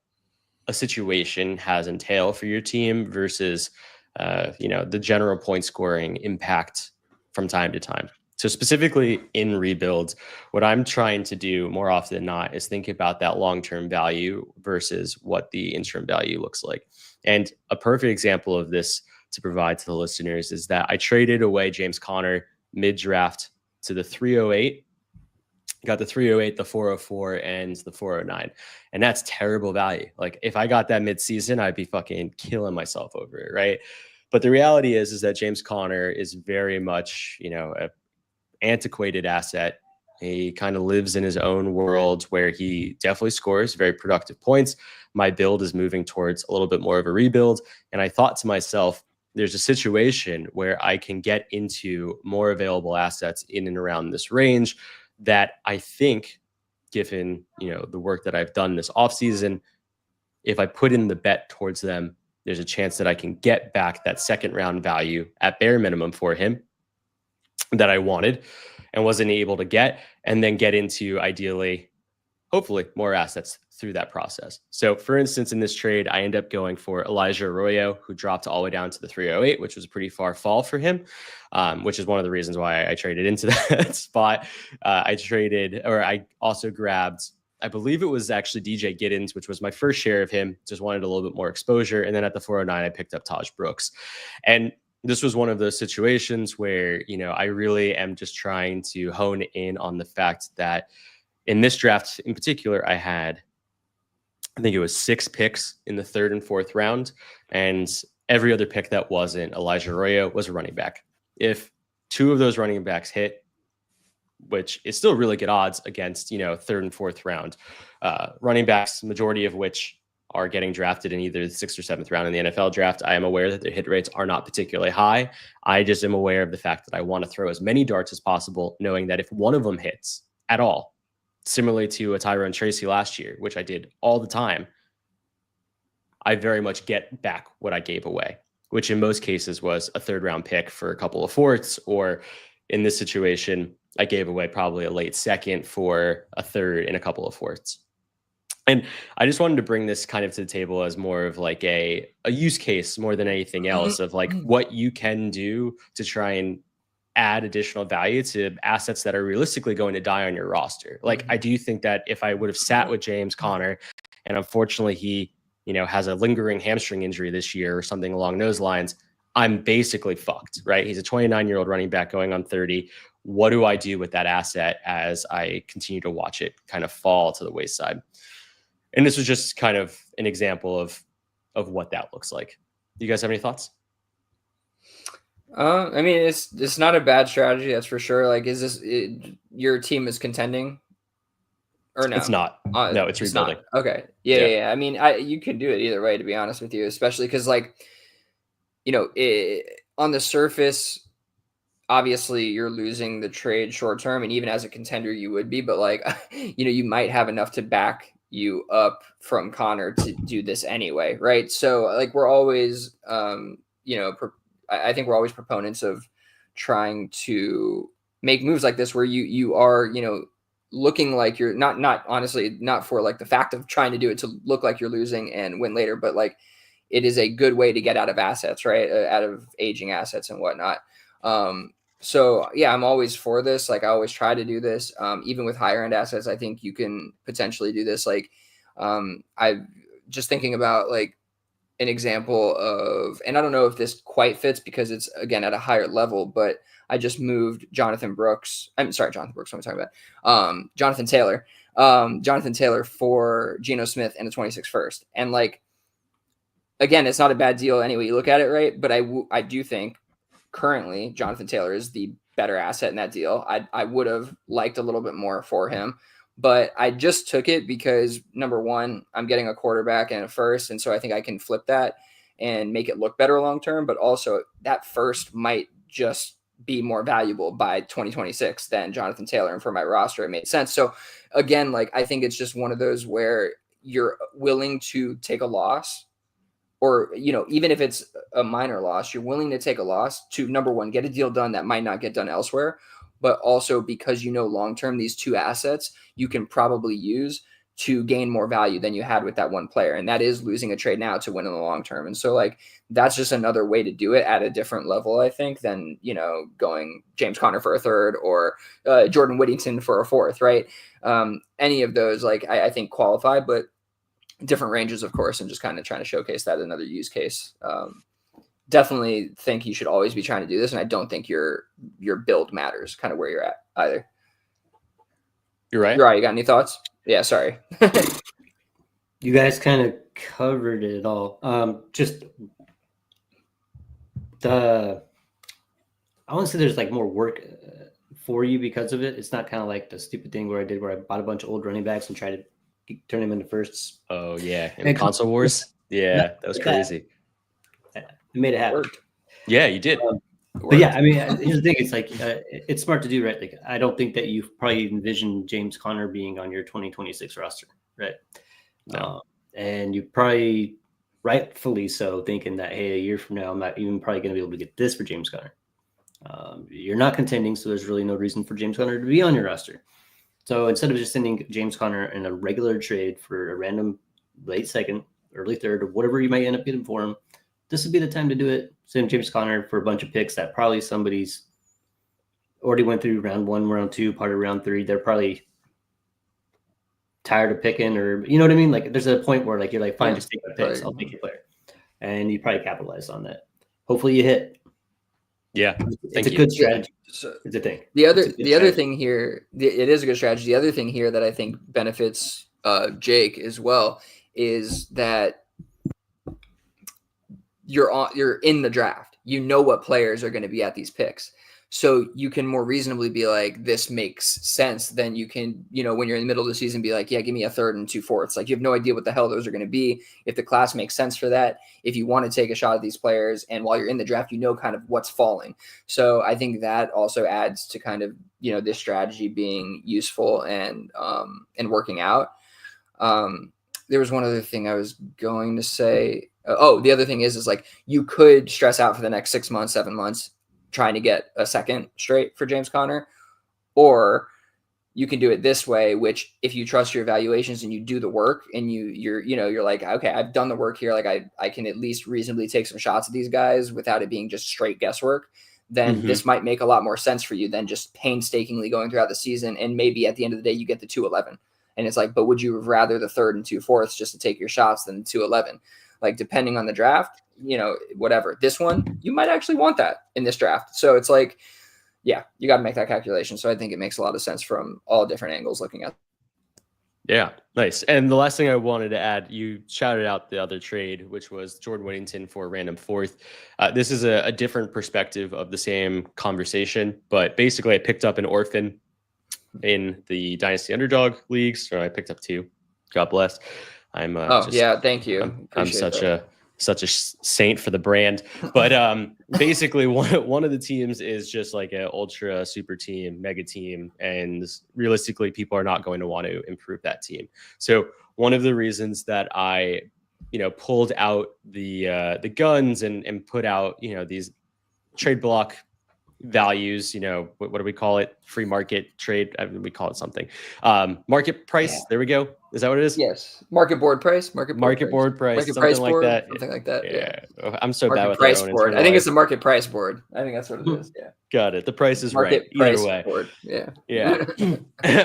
a situation has entailed for your team versus, the general point scoring impact from time to time. So specifically in rebuilds, what I'm trying to do more often than not is think about that long-term value versus what the interim value looks like. And a perfect example of this to provide to the listeners is that I traded away James Conner mid-draft to the 308. Got the 308, the 404, and the 409. And that's terrible value. Like if I got that mid-season, I'd be fucking killing myself over it, right? But the reality is that James Conner is very much, a antiquated asset. He kind of lives in his own world where he definitely scores very productive points. My build is moving towards a little bit more of a rebuild. And I thought to myself, there's a situation where I can get into more available assets in and around this range that I think, given the work that I've done this offseason, if I put in the bet towards them, there's a chance that I can get back that second round value at bare minimum for him that I wanted and wasn't able to get, and then get into ideally, hopefully, more assets through that process. So for instance, in this trade, I end up going for Elijah Arroyo, who dropped all the way down to the 308, which was a pretty far fall for him, which is one of the reasons why I traded into that spot. I also grabbed, I believe it was actually DJ Giddens, which was my first share of him. Just wanted a little bit more exposure. And then at the 409, I picked up Taj Brooks. And this was one of those situations where, I really am just trying to hone in on the fact that in this draft in particular, I think it was 6 picks in the 3rd and 4th round. And every other pick that wasn't Elijah Arroyo was a running back. If 2 of those running backs hit, which is still really good odds against, 3rd and 4th round running backs, majority of which are getting drafted in either the 6th or 7th round in the NFL draft. I am aware that their hit rates are not particularly high. I just am aware of the fact that I want to throw as many darts as possible, knowing that if one of them hits at all, similarly to a Tyrone Tracy last year, which I did all the time, I very much get back what I gave away, which in most cases was a 3rd round pick for a couple of 4ths, or in this situation, I gave away probably a late 2nd for a 3rd and a couple of 4ths. And I just wanted to bring this kind of to the table as more of like a use case more than anything else of like what you can do to try and add additional value to assets that are realistically going to die on your roster. Like I do think that if I would have sat with James Conner and unfortunately he, has a lingering hamstring injury this year or something along those lines, I'm basically fucked, right? He's a 29-year-old running back going on 30. What do I do with that asset as I continue to watch it kind of fall to the wayside? And this was just kind of an example of what that looks like. Do you guys have any thoughts? I mean, it's not a bad strategy, that's for sure. Like, is this your team is contending, or no? It's not. No, it's rebuilding. Not. Okay, yeah. I mean, you could do it either way, to be honest with you, especially because, like, on the surface, obviously you're losing the trade short term, and even as a contender, you would be. But like, you might have enough to back you up from Connor to do this anyway, right? So like, we're always, I think we're always proponents of trying to make moves like this where you are, looking like you're not honestly not for like the fact of trying to do it to look like you're losing and win later, but like it is a good way to get out of assets, right? Out of aging assets and whatnot. So yeah, I'm always for this. Like I always try to do this. Even with higher end assets, I think you can potentially do this. Like I just thinking about like an example of, and I don't know if this quite fits because it's again at a higher level, but I just moved Jonathan Brooks. I'm sorry, Jonathan Brooks. What am I talking about? Jonathan Taylor. Jonathan Taylor for Geno Smith and a 26 first. And like, again, it's not a bad deal anyway you look at it, right? But I do think currently Jonathan Taylor is the better asset in that deal. I would have liked a little bit more for him, but I just took it because number one, I'm getting a quarterback and a first. And so I think I can flip that and make it look better long-term, but also that first might just be more valuable by 2026 than Jonathan Taylor. And for my roster, it made sense. So again, like, I think it's just one of those where you're willing to take a loss, or, even if it's a minor loss, you're willing to take a loss to, number one, get a deal done that might not get done elsewhere, but also because long-term, these two assets you can probably use to gain more value than you had with that one player. And that is losing a trade now to win in the long term. And so like, that's just another way to do it at a different level, I think, than, going James Conner for a third or Jordan Whittington for a fourth, right? Any of those, like, I think qualify, but different ranges, of course, and just kind of trying to showcase that another use case. Definitely think you should always be trying to do this. And I don't think your build matters kind of where you're at either. You're right. You got any thoughts? Yeah, sorry. You guys kind of covered it all. Just I want to say there's like more work for you because of it. It's not kind of like the stupid thing where I bought a bunch of old running backs and tried to turn them into firsts. Oh yeah, in console wars. Yeah, that was crazy. It made it happen. Worked. Yeah, you did. But yeah, I mean, here's the thing. It's like it's smart to do, right? Like, I don't think that you probably envisioned James Conner being on your 2026 roster, right? No. And you probably rightfully so thinking that, hey, a year from now, I'm not even probably going to be able to get this for James Conner. You're not contending, so there's really no reason for James Conner to be on your roster. So instead of just sending James Conner in a regular trade for a random late second, early third, or whatever you might end up getting for him, this would be the time to do it. Send James Conner for a bunch of picks that probably somebody's already went through round 1, round 2, part of round 3. They're probably tired of picking, or you know what I mean? Like, there's a point where like you're like, fine, just take my picks. I'll take your player, and you probably capitalize on that. Hopefully, you hit. Yeah, it's a good strategy. It's a thing. The other thing here, it is a good strategy. The other thing here that I think benefits Jake as well is that you're in the draft. You know what players are going to be at these picks. So you can more reasonably be like, this makes sense than you can, when you're in the middle of the season, be like, yeah, give me a third and 2 fourths. Like, you have no idea what the hell those are going to be. If the class makes sense for that, if you want to take a shot at these players, and while you're in the draft, kind of what's falling. So I think that also adds to kind of, this strategy being useful and working out. There was one other thing I was going to say. The other thing is like, you could stress out for the next 6 months, 7 months, trying to get a second straight for James Conner, or you can do it this way, which if you trust your evaluations and you do the work and you're like, okay, I've done the work here. Like I can at least reasonably take some shots at these guys without it being just straight guesswork. Then this might make a lot more sense for you than just painstakingly going throughout the season. And maybe at the end of the day, you get the 211. And it's like, but would you rather the 3rd and 2/4 just to take your shots than the 211? Like, depending on the draft, whatever. This one, you might actually want that in this draft. So it's like, yeah, you got to make that calculation. So I think it makes a lot of sense from all different angles looking at. Yeah, nice. And the last thing I wanted to add, you shouted out the other trade, which was Jordan Whittington for a random 4th. This is a different perspective of the same conversation, but basically I picked up an orphan in the Dynasty Underdog leagues. So I picked up 2. God bless. I'm thank you. I'm such a saint for the brand. But basically one of the teams is just like an ultra super team, mega team. And realistically, people are not going to want to improve that team. So one of the reasons that I, pulled out the guns and put out, these trade block values, what do we call it? Free market trade. We call it something. Market price. Yeah. There we go. Is that what it is? Yes. Market board price. Market board price. Something price like board, that. Something like that. Yeah. I'm so market bad with price our own board. I think it's the market price board. I think that's what it is. Yeah. Got it. The price is market right. Price Either way. Board. Yeah. Yeah.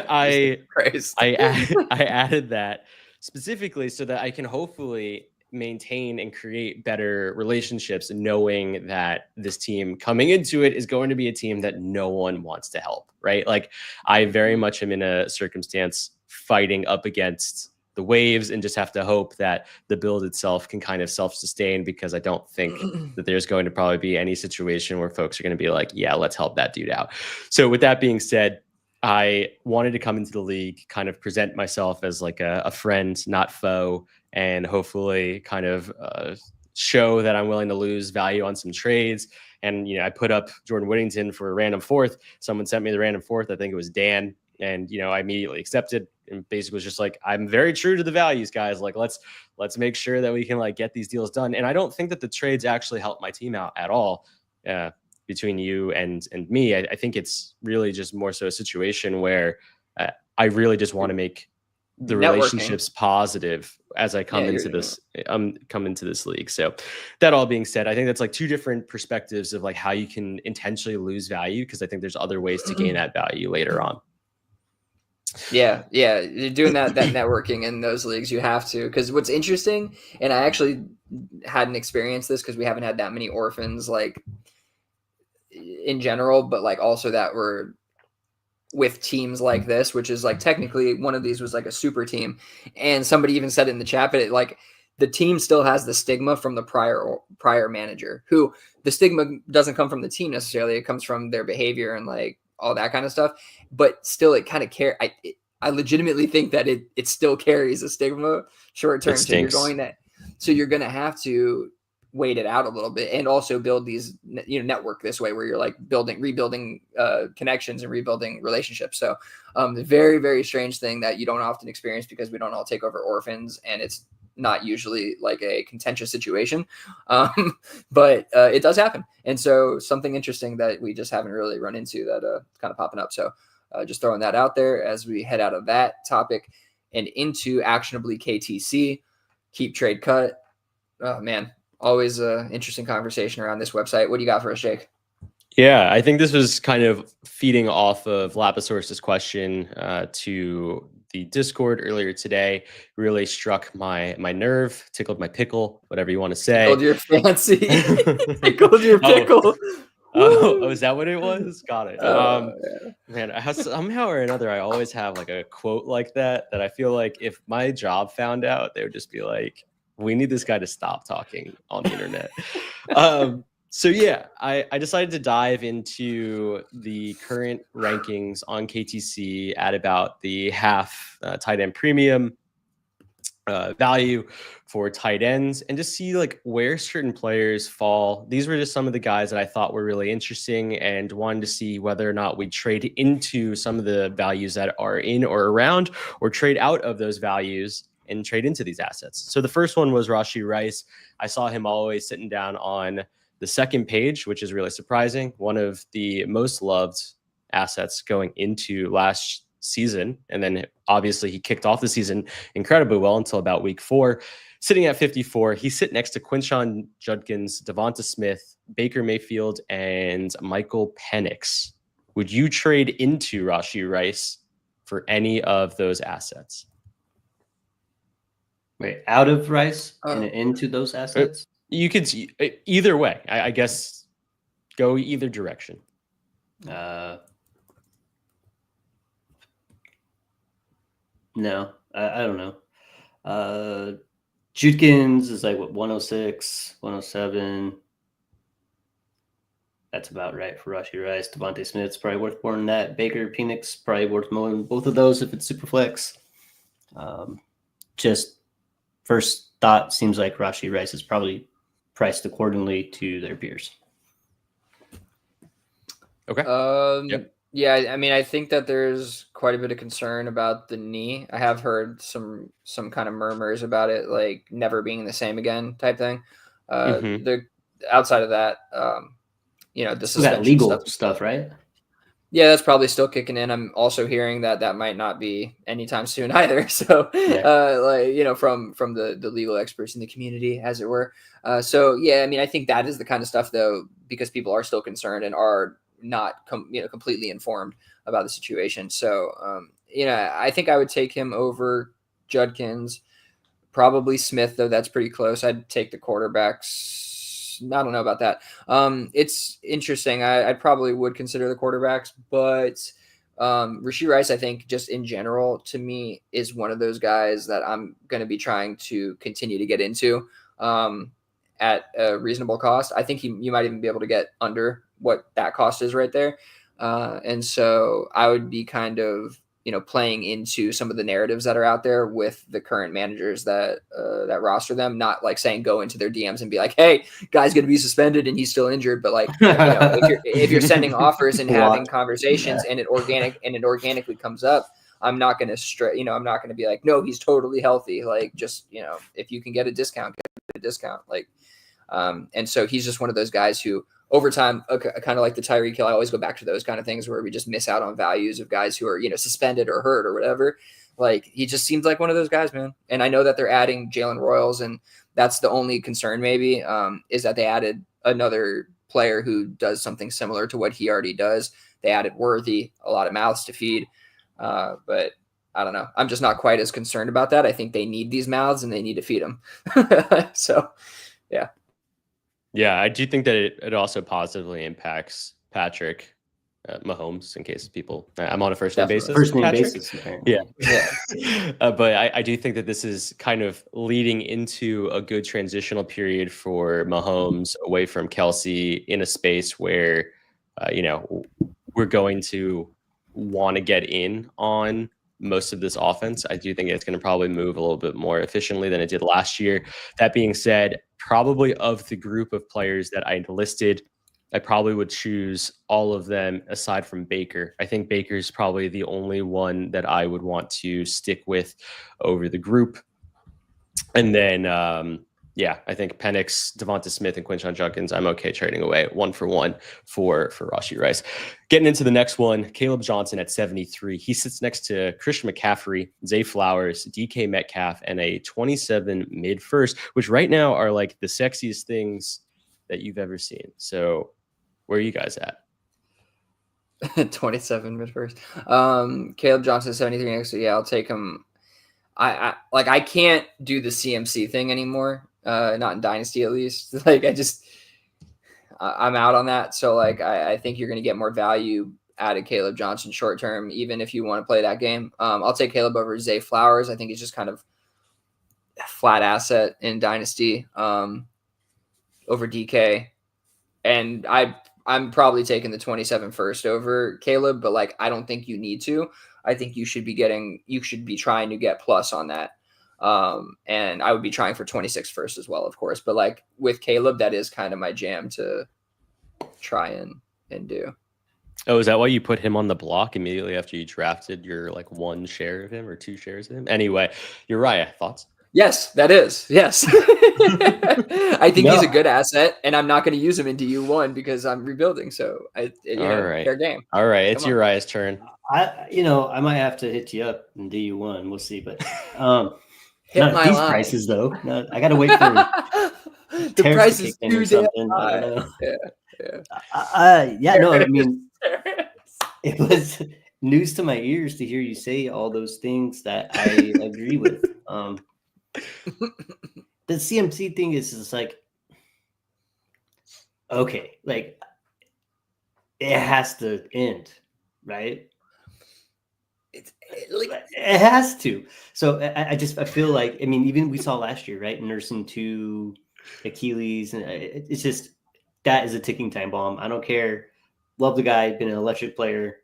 I added that specifically so that I can hopefully maintain and create better relationships, knowing that this team coming into it is going to be a team that no one wants to help, right? Like, I very much am in a circumstance fighting up against the waves and just have to hope that the build itself can kind of self-sustain, because I don't think that there's going to probably be any situation where folks are going to be like, yeah, let's help that dude out. So with that being said, I wanted to come into the league, kind of present myself as like a friend, not foe, and hopefully kind of show that I'm willing to lose value on some trades. And, I put up Jordan Whittington for a random 4th. Someone sent me the random 4th. I think it was Dan. And, I immediately accepted and basically was just like, I'm very true to the values, guys. Like, let's make sure that we can like get these deals done. And I don't think that the trades actually help my team out at all. Between you and me, I think it's really just more so a situation where I really just want to make the relationships positive as I come into this league. So that all being said, I think that's like 2 different perspectives of like how you can intentionally lose value, because I think there's other ways to gain that value later on. Yeah. You're doing that networking in those leagues. You have to, because what's interesting, and I actually hadn't experienced this because we haven't had that many orphans like in general, but like also that were with teams like this, which is like technically one of these was like a super team. And somebody even said in the chat, but like the team still has the stigma from the prior manager, who the stigma doesn't come from the team necessarily. It comes from their behavior and like all that kind of stuff. But still, it kind of I legitimately think that it still carries a stigma short term. So you're going to have to wait it out a little bit and also build these, network this way where you're like rebuilding connections and rebuilding relationships. So very, very strange thing that you don't often experience because we don't all take over orphans, and it's not usually like a contentious situation. But it does happen. And so something interesting that we just haven't really run into that kind of popping up. So just throwing that out there as we head out of that topic and into actionably KTC, keep trade cut. Oh man. Always an interesting conversation around this website. What do you got for us, Jake? Yeah, I think this was kind of feeding off of Lapisaurus's question to the Discord earlier today. Really struck my nerve, tickled my pickle, whatever you want to say. Tickled your fancy. Tickled your pickle. Oh, is that what it was? Got it. Yeah. Man, somehow or another, I always have like a quote like that I feel like if my job found out, they would just be like, we need this guy to stop talking on the internet. So yeah, I decided to dive into the current rankings on KTC at about the half tight end premium value for tight ends, and just see like where certain players fall. These were just some of the guys that I thought were really interesting and wanted to see whether or not we trade into some of the values that are in or around, or trade out of those values and trade into these assets. So the first one was Rashee Rice. I saw him always sitting down on the second page, which is really surprising. One of the most loved assets going into last season. And then obviously he kicked off the season incredibly well until about week 4, sitting at 54. He's sitting next to Quinshon Judkins, Devonta Smith, Baker Mayfield, and Michael Penix. Would you trade into Rashee Rice for any of those assets? Wait, out of Rice and into those assets? You could either way. I guess go either direction. No, I don't know. Judkins is like what, 106, 107. That's about right for Rashee Rice. Devontae Smith's probably worth more than that. Baker, Penix, probably worth more than both of those if it's super flex. Just first thought seems like Rashee Rice is probably priced accordingly to their peers. Okay. Yep. Yeah, I mean, I think that there's quite a bit of concern about the knee. I have heard some kind of murmurs about it, like never being the same again type thing. The outside of that, this is that legal stuff, right? Yeah, that's probably still kicking in. I'm also hearing that might not be anytime soon either. So, yeah. From the legal experts in the community, as it were. So, yeah, I mean, I think that is the kind of stuff, though, because people are still concerned and are not completely informed about the situation. So, I think I would take him over Judkins, probably Smith, though that's pretty close. I'd take the quarterbacks. I don't know about that. It's interesting. I probably would consider the quarterbacks, but Rashee Rice, I think, just in general, to me, is one of those guys that I'm going to be trying to continue to get into at a reasonable cost. I think you might even be able to get under what that cost is right there. And so I would be kind of, playing into some of the narratives that are out there with the current managers that roster them, not like saying go into their DMs and be like, hey, guy's going to be suspended and he's still injured. But like, if you're sending offers and having conversations and it organically comes up, I'm not going to I'm not going to be like, no, he's totally healthy. Like, just, if you can get a discount, get a discount. Like, and so he's just one of those guys who, over time, kind of like the Tyreek Hill, I always go back to those kind of things where we just miss out on values of guys who are, suspended or hurt or whatever. Like, he just seems like one of those guys, man. And I know that they're adding Jalen Royals, and that's the only concern maybe, is that they added another player who does something similar to what he already does. They added Worthy, a lot of mouths to feed. But I don't know. I'm just not quite as concerned about that. I think they need these mouths and they need to feed them. So, yeah. Yeah, I do think that it also positively impacts Patrick Mahomes, in case people. I'm on a first name basis. First name basis. Yeah. But I do think that this is kind of leading into a good transitional period for Mahomes away from Kelsey in a space where, we're going to want to get in on most of this offense. I do think it's going to probably move a little bit more efficiently than it did last year. That being said, probably of the group of players that I listed, I probably would choose all of them aside from Baker. I think Baker's probably the only one that I would want to stick with over the group. And then, I think Penix, Devonta Smith, and Quinshon Judkins, I'm okay trading away 1-for-1 for Rashee Rice. Getting into the next one, Caleb Johnson at 73. He sits next to Christian McCaffrey, Zay Flowers, DK Metcalf, and a 27 mid first, which right now are like the sexiest things that you've ever seen. So where are you guys at? 27 mid first. Caleb Johnson 73 next to, I'll take him. I can't do the CMC thing anymore. Not in Dynasty, at least. Like, I'm out on that. So like, I think you're going to get more value out of Caleb Johnson short term, even if you want to play that game. I'll take Caleb over Zay Flowers. I think he's just kind of a flat asset in Dynasty over DK. And I'm probably taking the 27 first over Caleb, but like, I don't think you need to. I think you should be trying to get plus on that. And I would be trying for 26 first as well, of course. But like with Caleb, that is kind of my jam to try and do. Oh, is that why you put him on the block immediately after you drafted your like 1 share of him or 2 shares of him? Anyway, Uriah, thoughts? Yes, that is. Yes. I think he's a No. good asset, and I'm not going to use him in DU1 because I'm rebuilding. So, All right. fair game. All right. It's Come on. Uriah's turn. I might have to hit you up in DU1. We'll see, but Hit not at my these line. prices though. No, I got to wait for The tariffs price to kick is in or too damn something. I high. don't know. Yeah. No, I mean, it was news to my ears to hear you say all those things that I agree with. The CMC thing is just like, okay, like it has to end, right? It has to. So I feel like, I mean, even we saw last year, right? Nursing to Achilles, and it's just, that is a ticking time bomb. I don't care. Love the guy, been an electric player,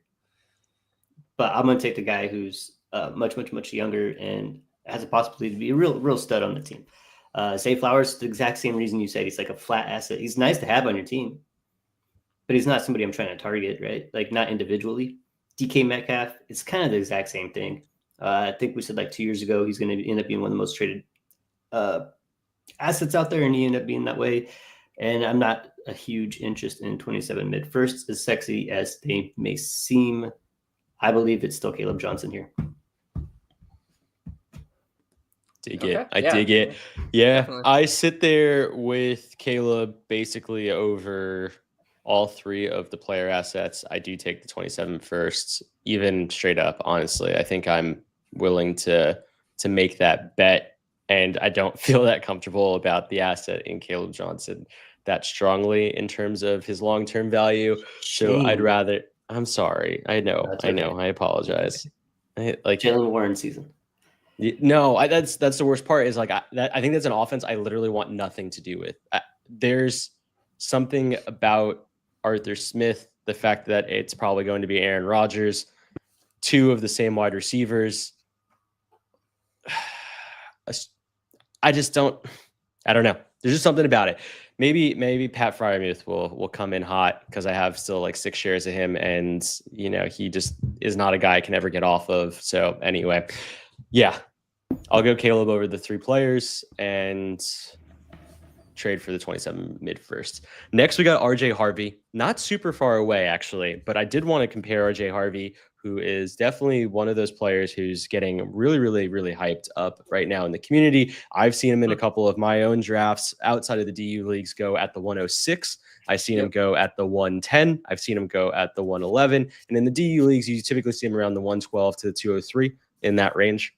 but I'm going to take the guy who's much, much, much younger and has a possibility to be a real stud on the team. Zay Flowers, the exact same reason you said, he's like a flat asset. He's nice to have on your team, but he's not somebody I'm trying to target, right? Like not individually. DK Metcalf, it's kind of the exact same thing. I think we said like 2 years ago, he's going to end up being one of the most traded assets out there, and he ended up being that way. And I'm not a huge interest in 27 mid first, as sexy as they may seem. I believe it's still Caleb Johnson here. Dig it. Yeah. Definitely. I sit there with Caleb basically over all three of the player assets. I do take the 27 first, even straight up. Honestly, I think I'm willing to make that bet, and I don't feel that comfortable about the asset in Caleb Johnson that strongly in terms of his long-term value. So I'd rather. I'm sorry. I know. Okay. I apologize. Like Jalen Warren season. No, that's the worst part. Is like I think that's an offense I literally want nothing to do with. There's something about Arthur Smith, the fact that it's probably going to be Aaron Rodgers, two of the same wide receivers. I just don't. I don't know. There's just something about it. Maybe Pat Fryermuth will come in hot because I have still like 6 shares of him, and he just is not a guy I can ever get off of. So anyway. Yeah, I'll go Caleb over the 3 players and trade for the 27 mid first. Next, we got RJ Harvey. Not super far away, actually, but I did want to compare RJ Harvey, who is definitely one of those players who's getting really, really, really hyped up right now in the community. I've seen him in a couple of my own drafts outside of the DU leagues go at the 106. I've seen him go at the 110. I've seen him go at the 111. And in the DU leagues, you typically see him around the 112 to the 203. In that range.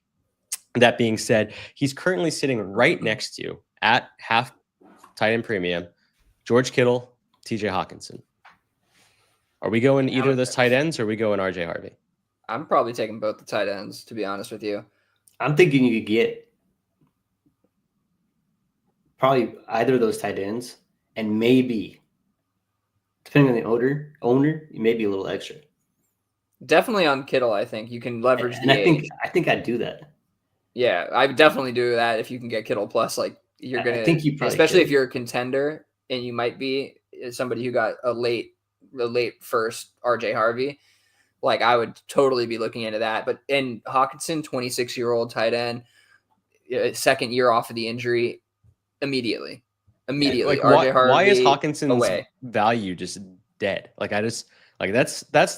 That being said, he's currently sitting right next to, at half tight end premium, George Kittle, TJ Hawkinson. Are we going either of those tight ends, or are we going RJ Harvey? I'm probably taking both the tight ends, to be honest with you. I'm thinking you could get probably either of those tight ends, and maybe, depending on the owner, maybe a little extra. Definitely on Kittle, I think you can leverage and I think I'd do that. Yeah, I would definitely do that if you can get Kittle plus. Like you're gonna, I think you probably especially could. if you're a contender and you might be somebody who got a late first RJ Harvey. Like I would totally be looking into that. But in Hawkinson, 26-year-old tight end, second year off of the injury, immediately. Like RJ Harvey. Why is Hawkinson's away? Value just dead? Like that's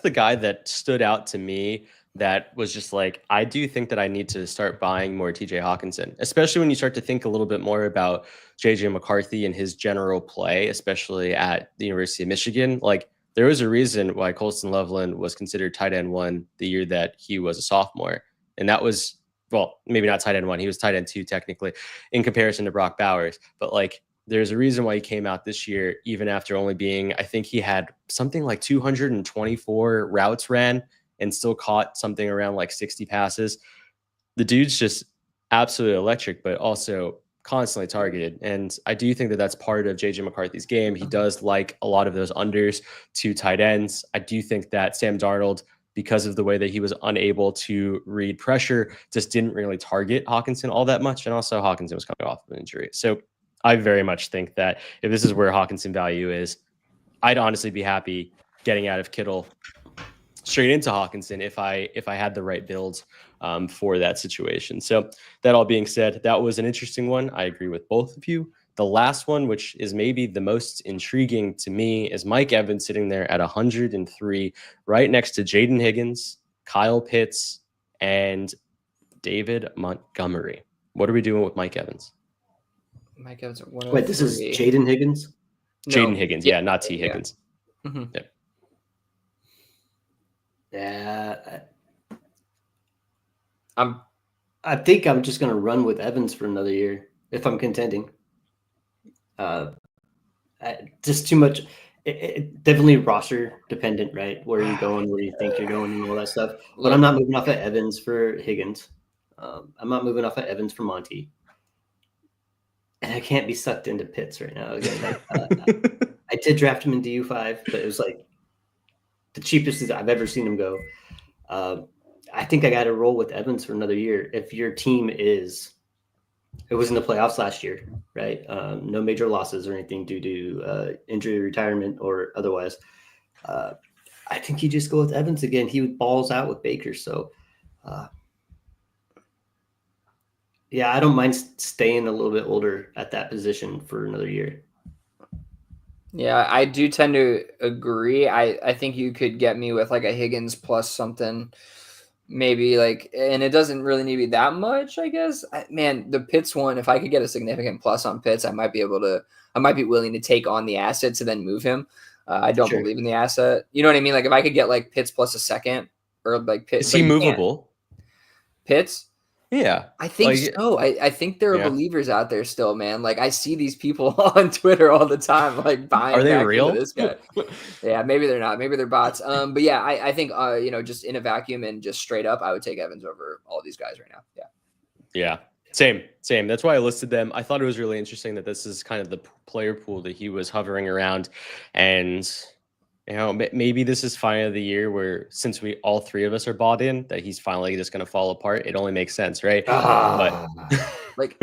the guy that stood out to me. That was just like, I do think that I need to start buying more TJ Hawkinson, especially when you start to think a little bit more about JJ McCarthy and his general play, especially at the University of Michigan. Like there was a reason why Colston Loveland was considered tight end 1 the year that he was a sophomore. And that was, well, maybe not tight end 1. He was tight end 2 technically in comparison to Brock Bowers. But like, there's a reason why he came out this year, even after only being, I think he had something like 224 routes ran and still caught something around like 60 passes. The dude's just absolutely electric, but also constantly targeted. And I do think that that's part of JJ McCarthy's game. He does like a lot of those unders to tight ends. I do think that Sam Darnold, because of the way that he was unable to read pressure, just didn't really target Hawkinson all that much. And also Hawkinson was coming off of an injury. So I very much think that if this is where Hawkinson value is, I'd honestly be happy getting out of Kittle straight into Hawkinson if I had the right build for that situation. So that all being said, that was an interesting one. I agree with both of you. The last one, which is maybe the most intriguing to me, is Mike Evans sitting there at 103, right next to Jaden Higgins, Kyle Pitts, and David Montgomery. What are we doing with Mike Evans? Mike Evans at 103. Wait, this is Jaden Higgins? Jaden Higgins, yeah, not T. Higgins. Yeah. Mm-hmm. Yeah. Yeah. I think I'm just going to run with Evans for another year if I'm contending. Just too much. It definitely roster dependent, right? Where you're going, where you think you're going, and all that stuff. But I'm not moving off of Evans for Higgins. I'm not moving off of Evans for Monty. And I can't be sucked into Pitts right now. Again, I did draft him in DU5, but it was like the cheapest I've ever seen him go. I think I got to roll with Evans for another year. If your team it was in the playoffs last year, right? No major losses or anything due to injury, retirement, or otherwise. I think you just go with Evans again. He balls out with Baker. So, yeah, I don't mind staying a little bit older at that position for another year. Yeah, I do tend to agree. I think you could get me with like a Higgins plus something, maybe like, and it doesn't really need to be that much, I guess. Man, the Pitts one, if I could get a significant plus on Pitts, I might be willing to take on the asset to then move him. I don't believe in the asset. You know what I mean? Like if I could get like Pitts plus a second or like Pitts. Is he movable? Pitts? Yeah. I think so. I think there are believers out there still, man. Like I see these people on Twitter all the time, like buying. Are they real? This guy. Yeah, maybe they're not. Maybe they're bots. But yeah, I think just in a vacuum and just straight up, I would take Evans over all these guys right now. Yeah. Yeah. Same. That's why I listed them. I thought it was really interesting that this is kind of the player pool that he was hovering around, and maybe this is finally the year where, since all three of us are bought in, that he's finally just going to fall apart. It only makes sense, right? But like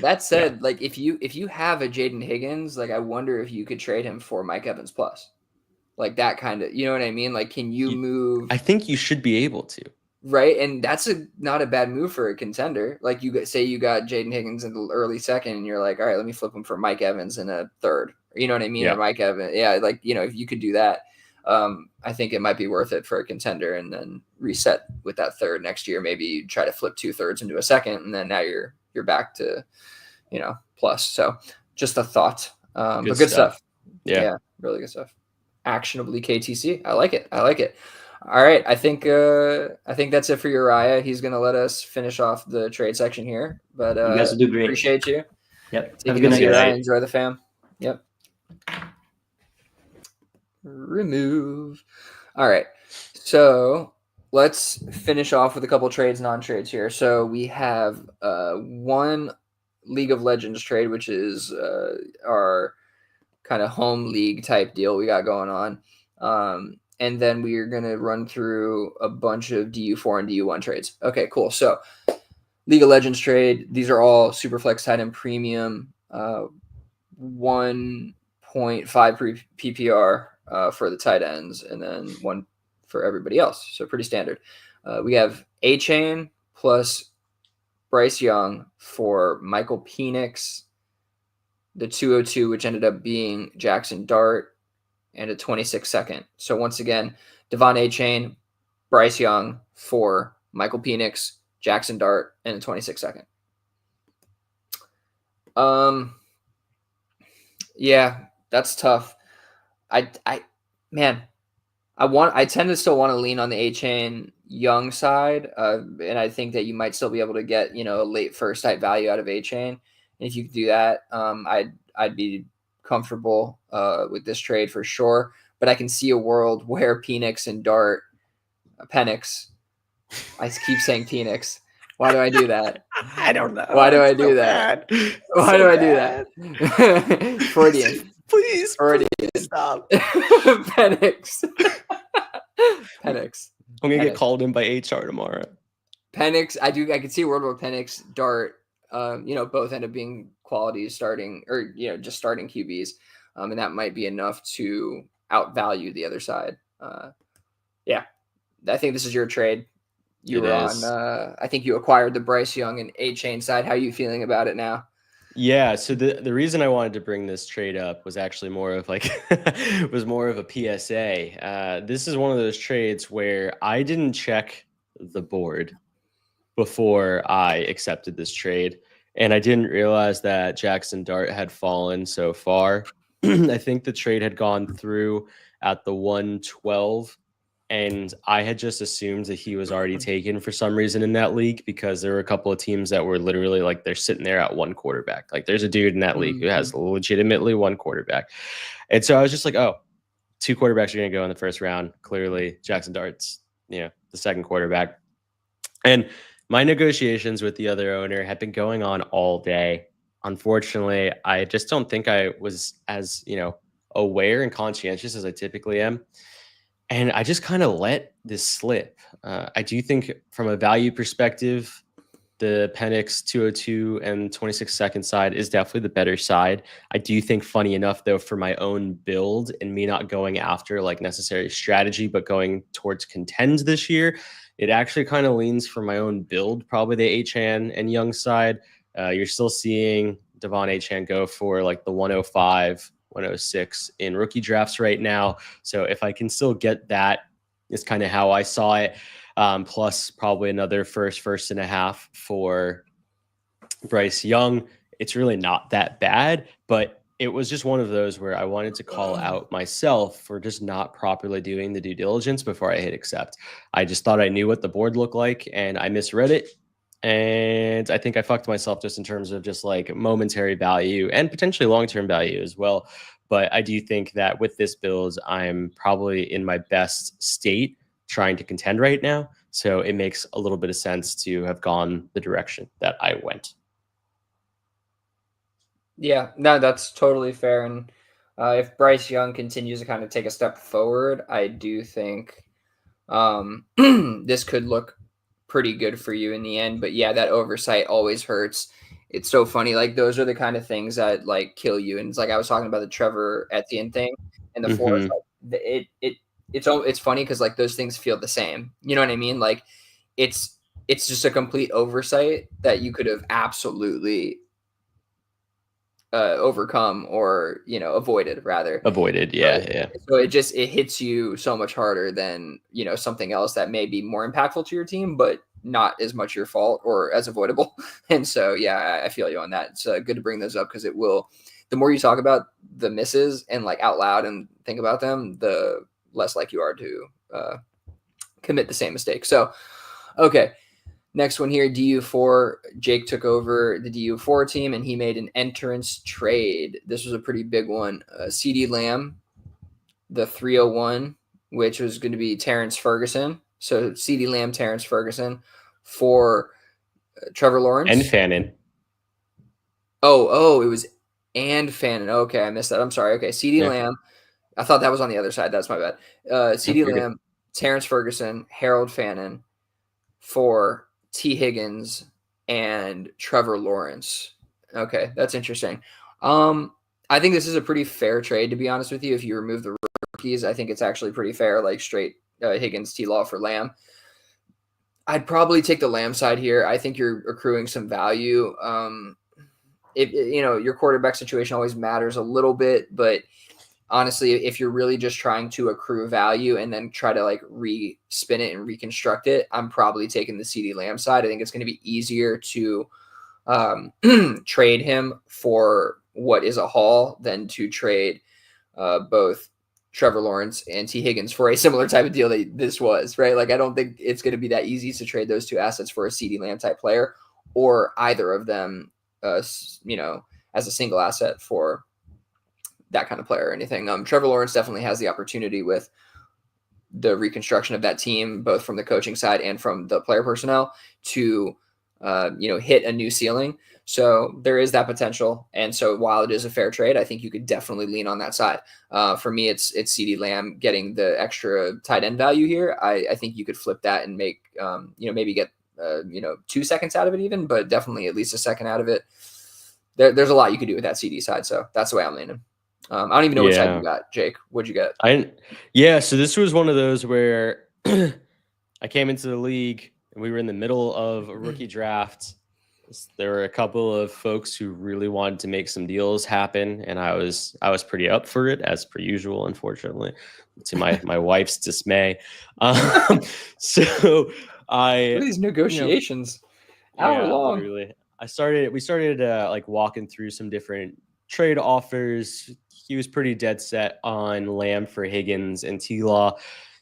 that said, like if you have a Jaden Higgins, like I wonder if you could trade him for Mike Evans plus, like that kind of, you know what I mean? Like, can you move? I think you should be able to. Right, and that's not a bad move for a contender. Like you got Jaden Higgins in the early second, and you're like, all right, let me flip him for Mike Evans in a third. You know what I mean? Yeah. Or Mike Evans, yeah. Like if you could do that, I think it might be worth it for a contender, and then reset with that third next year. Maybe you try to flip 2/3 into a second, and then now you're back to plus. So just a thought, but good stuff. Yeah, really good stuff. Actionably KTC. I like it. All right, I think that's it for Uriah. He's going to let us finish off the trade section here. But you guys will do great. Appreciate you. Yep. Have a good night, Uriah. Enjoy the fam. Yep. Remove. All right, so let's finish off with a couple trades, non-trades here. So we have one League of Legends trade, which is our kind of home league type deal we got going on. And then we are going to run through a bunch of DU4 and DU1 trades. Okay, cool. So League of Legends trade. These are all Superflex tight end premium, 1.5 PPR for the tight ends, and then 1 for everybody else. So pretty standard. We have A-Chain plus Bryce Young for Michael Penix, the 202, which ended up being Jackson Dart, and a 26 second. So once again, Devon A-Chain, Bryce Young for Michael Penix, Jackson Dart, and a 26 second. Yeah, that's tough. I tend to still want to lean on the A-Chain Young side, and I think that you might still be able to get a late first type value out of A-Chain. And if you could do that, I'd be comfortable with this trade for sure. But I can see a world where Penix and Dart, Penix, I keep saying Penix. Why do I do that? I don't know. Why do I do that? Why do I do that? Freudian. Please Freudian. Stop. Penix. Penix. I'm gonna get called in by HR tomorrow. Penix. I can see a world where Penix, Dart, both end up being quality starting, or just starting QBs, and that might be enough to outvalue the other side. I think this is your trade. You It were is. on. I think you acquired the Bryce Young and A-Chain side. How are you feeling about it now? Yeah, so the reason I wanted to bring this trade up was actually more of like was more of a PSA. This is one of those trades where I didn't check the board before I accepted this trade, and I didn't realize that Jackson Dart had fallen so far. I think the trade had gone through at the 112, and I had just assumed that he was already taken for some reason in that league because there were a couple of teams that were literally like they're sitting there at one quarterback. Like there's a dude in that league who has legitimately one quarterback. And so I was just like, oh, two quarterbacks are going to go in the first round. Clearly, Jackson Dart's, the second quarterback. And my negotiations with the other owner had been going on all day. Unfortunately, I just don't think I was as, aware and conscientious as I typically am. And I just kind of let this slip. I do think from a value perspective, the Penix 202 and 26-second side is definitely the better side. I do think, funny enough, though, for my own build and me not going after like necessary strategy, but going towards contend this year, it actually kind of leans for my own build, probably the Achane and Young side. You're still seeing Devon Achane go for like the 105, 106 in rookie drafts right now. So if I can still get that, is kind of how I saw it. Plus probably another first and a half for Bryce Young. It's really not that bad, but it was just one of those where I wanted to call out myself for just not properly doing the due diligence before I hit accept. I just thought I knew what the board looked like and I misread it. And I think I fucked myself just in terms of just like momentary value and potentially long-term value as well. But I do think that with this build, I'm probably in my best state trying to contend right now. So it makes a little bit of sense to have gone the direction that I went. Yeah, no, that's totally fair. And if Bryce Young continues to kind of take a step forward, I do think this could look pretty good for you in the end. But yeah, that oversight always hurts. It's so funny. Like those are the kind of things that like kill you. And it's like I was talking about the Trevor Etienne thing and the force. Like, it's funny because like those things feel the same. You know what I mean? Like it's just a complete oversight that you could have absolutely overcome or avoided rather. Yeah. So it hits you so much harder than something else that may be more impactful to your team, but not as much your fault or as avoidable. And so yeah, I feel you on that. It's good to bring those up because it will. The more you talk about the misses and like out loud and think about them, the less like you are to commit the same mistake. So okay. Next one here, DU4. Jake took over the DU4 team, and he made an entrance trade. This was a pretty big one. CD Lamb, the 301, which was going to be Terrence Ferguson. So CD Lamb, Terrence Ferguson for Trevor Lawrence. And Fannin. Oh, it was and Fannin. Okay, I missed that. I'm sorry. Okay, CD Lamb. I thought that was on the other side. That's my bad. CD Lamb, Terrence Ferguson, Harold Fannin for T. Higgins and Trevor Lawrence. Okay, that's interesting. I think this is a pretty fair trade, to be honest with you. If you remove the rookies, I think it's actually pretty fair, like straight Higgins, T-Law for Lamb. I'd probably take the Lamb side here. I think you're accruing some value. Your quarterback situation always matters a little bit, but honestly, if you're really just trying to accrue value and then try to like re-spin it and reconstruct it, I'm probably taking the CD Lamb side. I think it's going to be easier to trade him for what is a haul than to trade both Trevor Lawrence and T. Higgins for a similar type of deal that this was, right? Like, I don't think it's going to be that easy to trade those two assets for a CD Lamb type player or either of them, as a single asset for that kind of player or anything. Trevor Lawrence definitely has the opportunity with the reconstruction of that team, both from the coaching side and from the player personnel to, hit a new ceiling. So there is that potential. And so while it is a fair trade, I think you could definitely lean on that side. For me, it's CD Lamb getting the extra tight end value here. I think you could flip that and make, maybe get, 2 seconds out of it even, but definitely at least a second out of it. There's a lot you could do with that CD side. So that's the way I'm leaning. I don't even know what side you got, Jake. What'd you get? So this was one of those where I came into the league and we were in the middle of a rookie draft. There were a couple of folks who really wanted to make some deals happen, and I was pretty up for it, as per usual, unfortunately, to my wife's dismay. So I, Look at these negotiations. Hour yeah, long. literally. We started like walking through some different trade offers. He was pretty dead set on Lamb for Higgins and T-Law.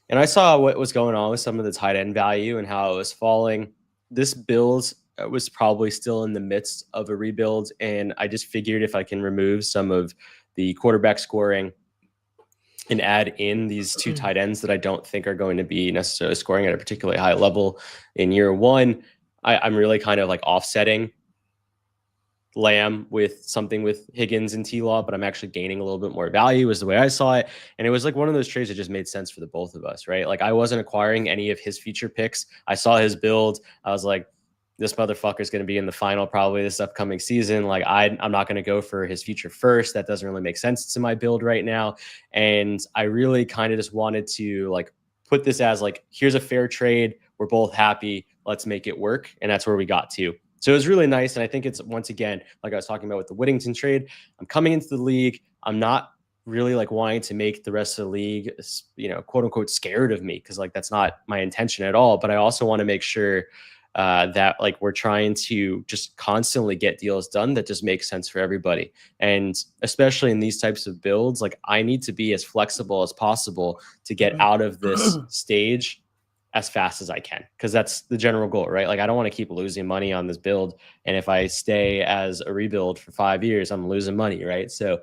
And I saw what was going on with some of the tight end value and how it was falling. This build was probably still in the midst of a rebuild. And I just figured if I can remove some of the quarterback scoring and add in these two tight ends that I don't think are going to be necessarily scoring at a particularly high level in year one, I'm really kind of like offsetting Lamb with something with Higgins and T-Law, but I'm actually gaining a little bit more value is the way I saw it. And it was like one of those trades that just made sense for the both of us, right? Like I wasn't acquiring any of his future picks. I saw his build. I was like, this motherfucker is going to be in the final probably this upcoming season. Like I'm not going to go for his future first. That doesn't really make sense to my build right now. And I really kind of just wanted to like put this as like, here's a fair trade. We're both happy. Let's make it work. And that's where we got to. So it was really nice. And I think it's, once again, like I was talking about with the Whittington trade, I'm coming into the league. I'm not really like wanting to make the rest of the league, you know, quote unquote, scared of me, because like that's not my intention at all. But I also want to make sure that like we're trying to just constantly get deals done that just make sense for everybody. And especially in these types of builds, like I need to be as flexible as possible to get out of this stage as fast as I can, because that's the general goal, right? Like I don't want to keep losing money on this build. And if I stay as a rebuild for 5 years, I'm losing money, right? So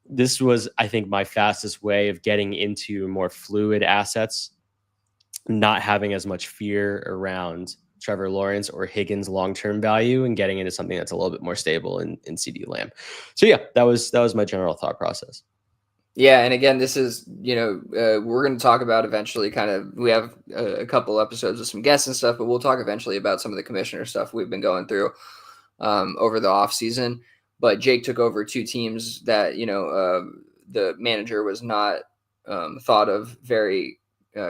this was, I think, my fastest way of getting into more fluid assets, not having as much fear around Trevor Lawrence or Higgins long-term value, and getting into something that's a little bit more stable in CeeDee Lamb. So yeah, that was my general thought process. Yeah, and again, this is, you know, we're going to talk about eventually kind of, we have a couple episodes with some guests and stuff, but we'll talk eventually about some of the commissioner stuff we've been going through over the off season. But Jake took over two teams that, you know, the manager was not thought of very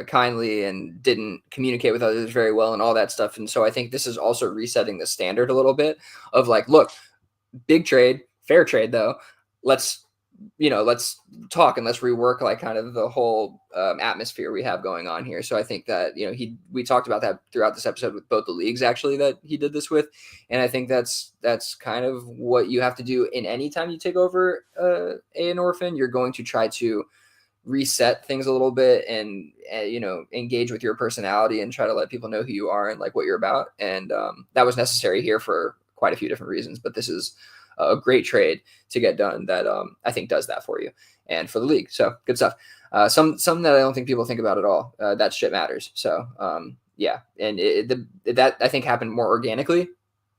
kindly and didn't communicate with others very well and all that stuff. And so I think this is also resetting the standard a little bit of like, look, big trade, fair trade though. Let's talk and let's rework like kind of the whole atmosphere we have going on here. So I think that, you know, we talked about that throughout this episode with both the leagues actually that he did this with. And I think that's kind of what you have to do in any time you take over an orphan. You're going to try to reset things a little bit and you know, engage with your personality and try to let people know who you are and like what you're about. And that was necessary here for quite a few different reasons, but this is a great trade to get done that I think does that for you and for the league. So good stuff. Some that I don't think people think about at all. That shit matters. So yeah, and that I think happened more organically,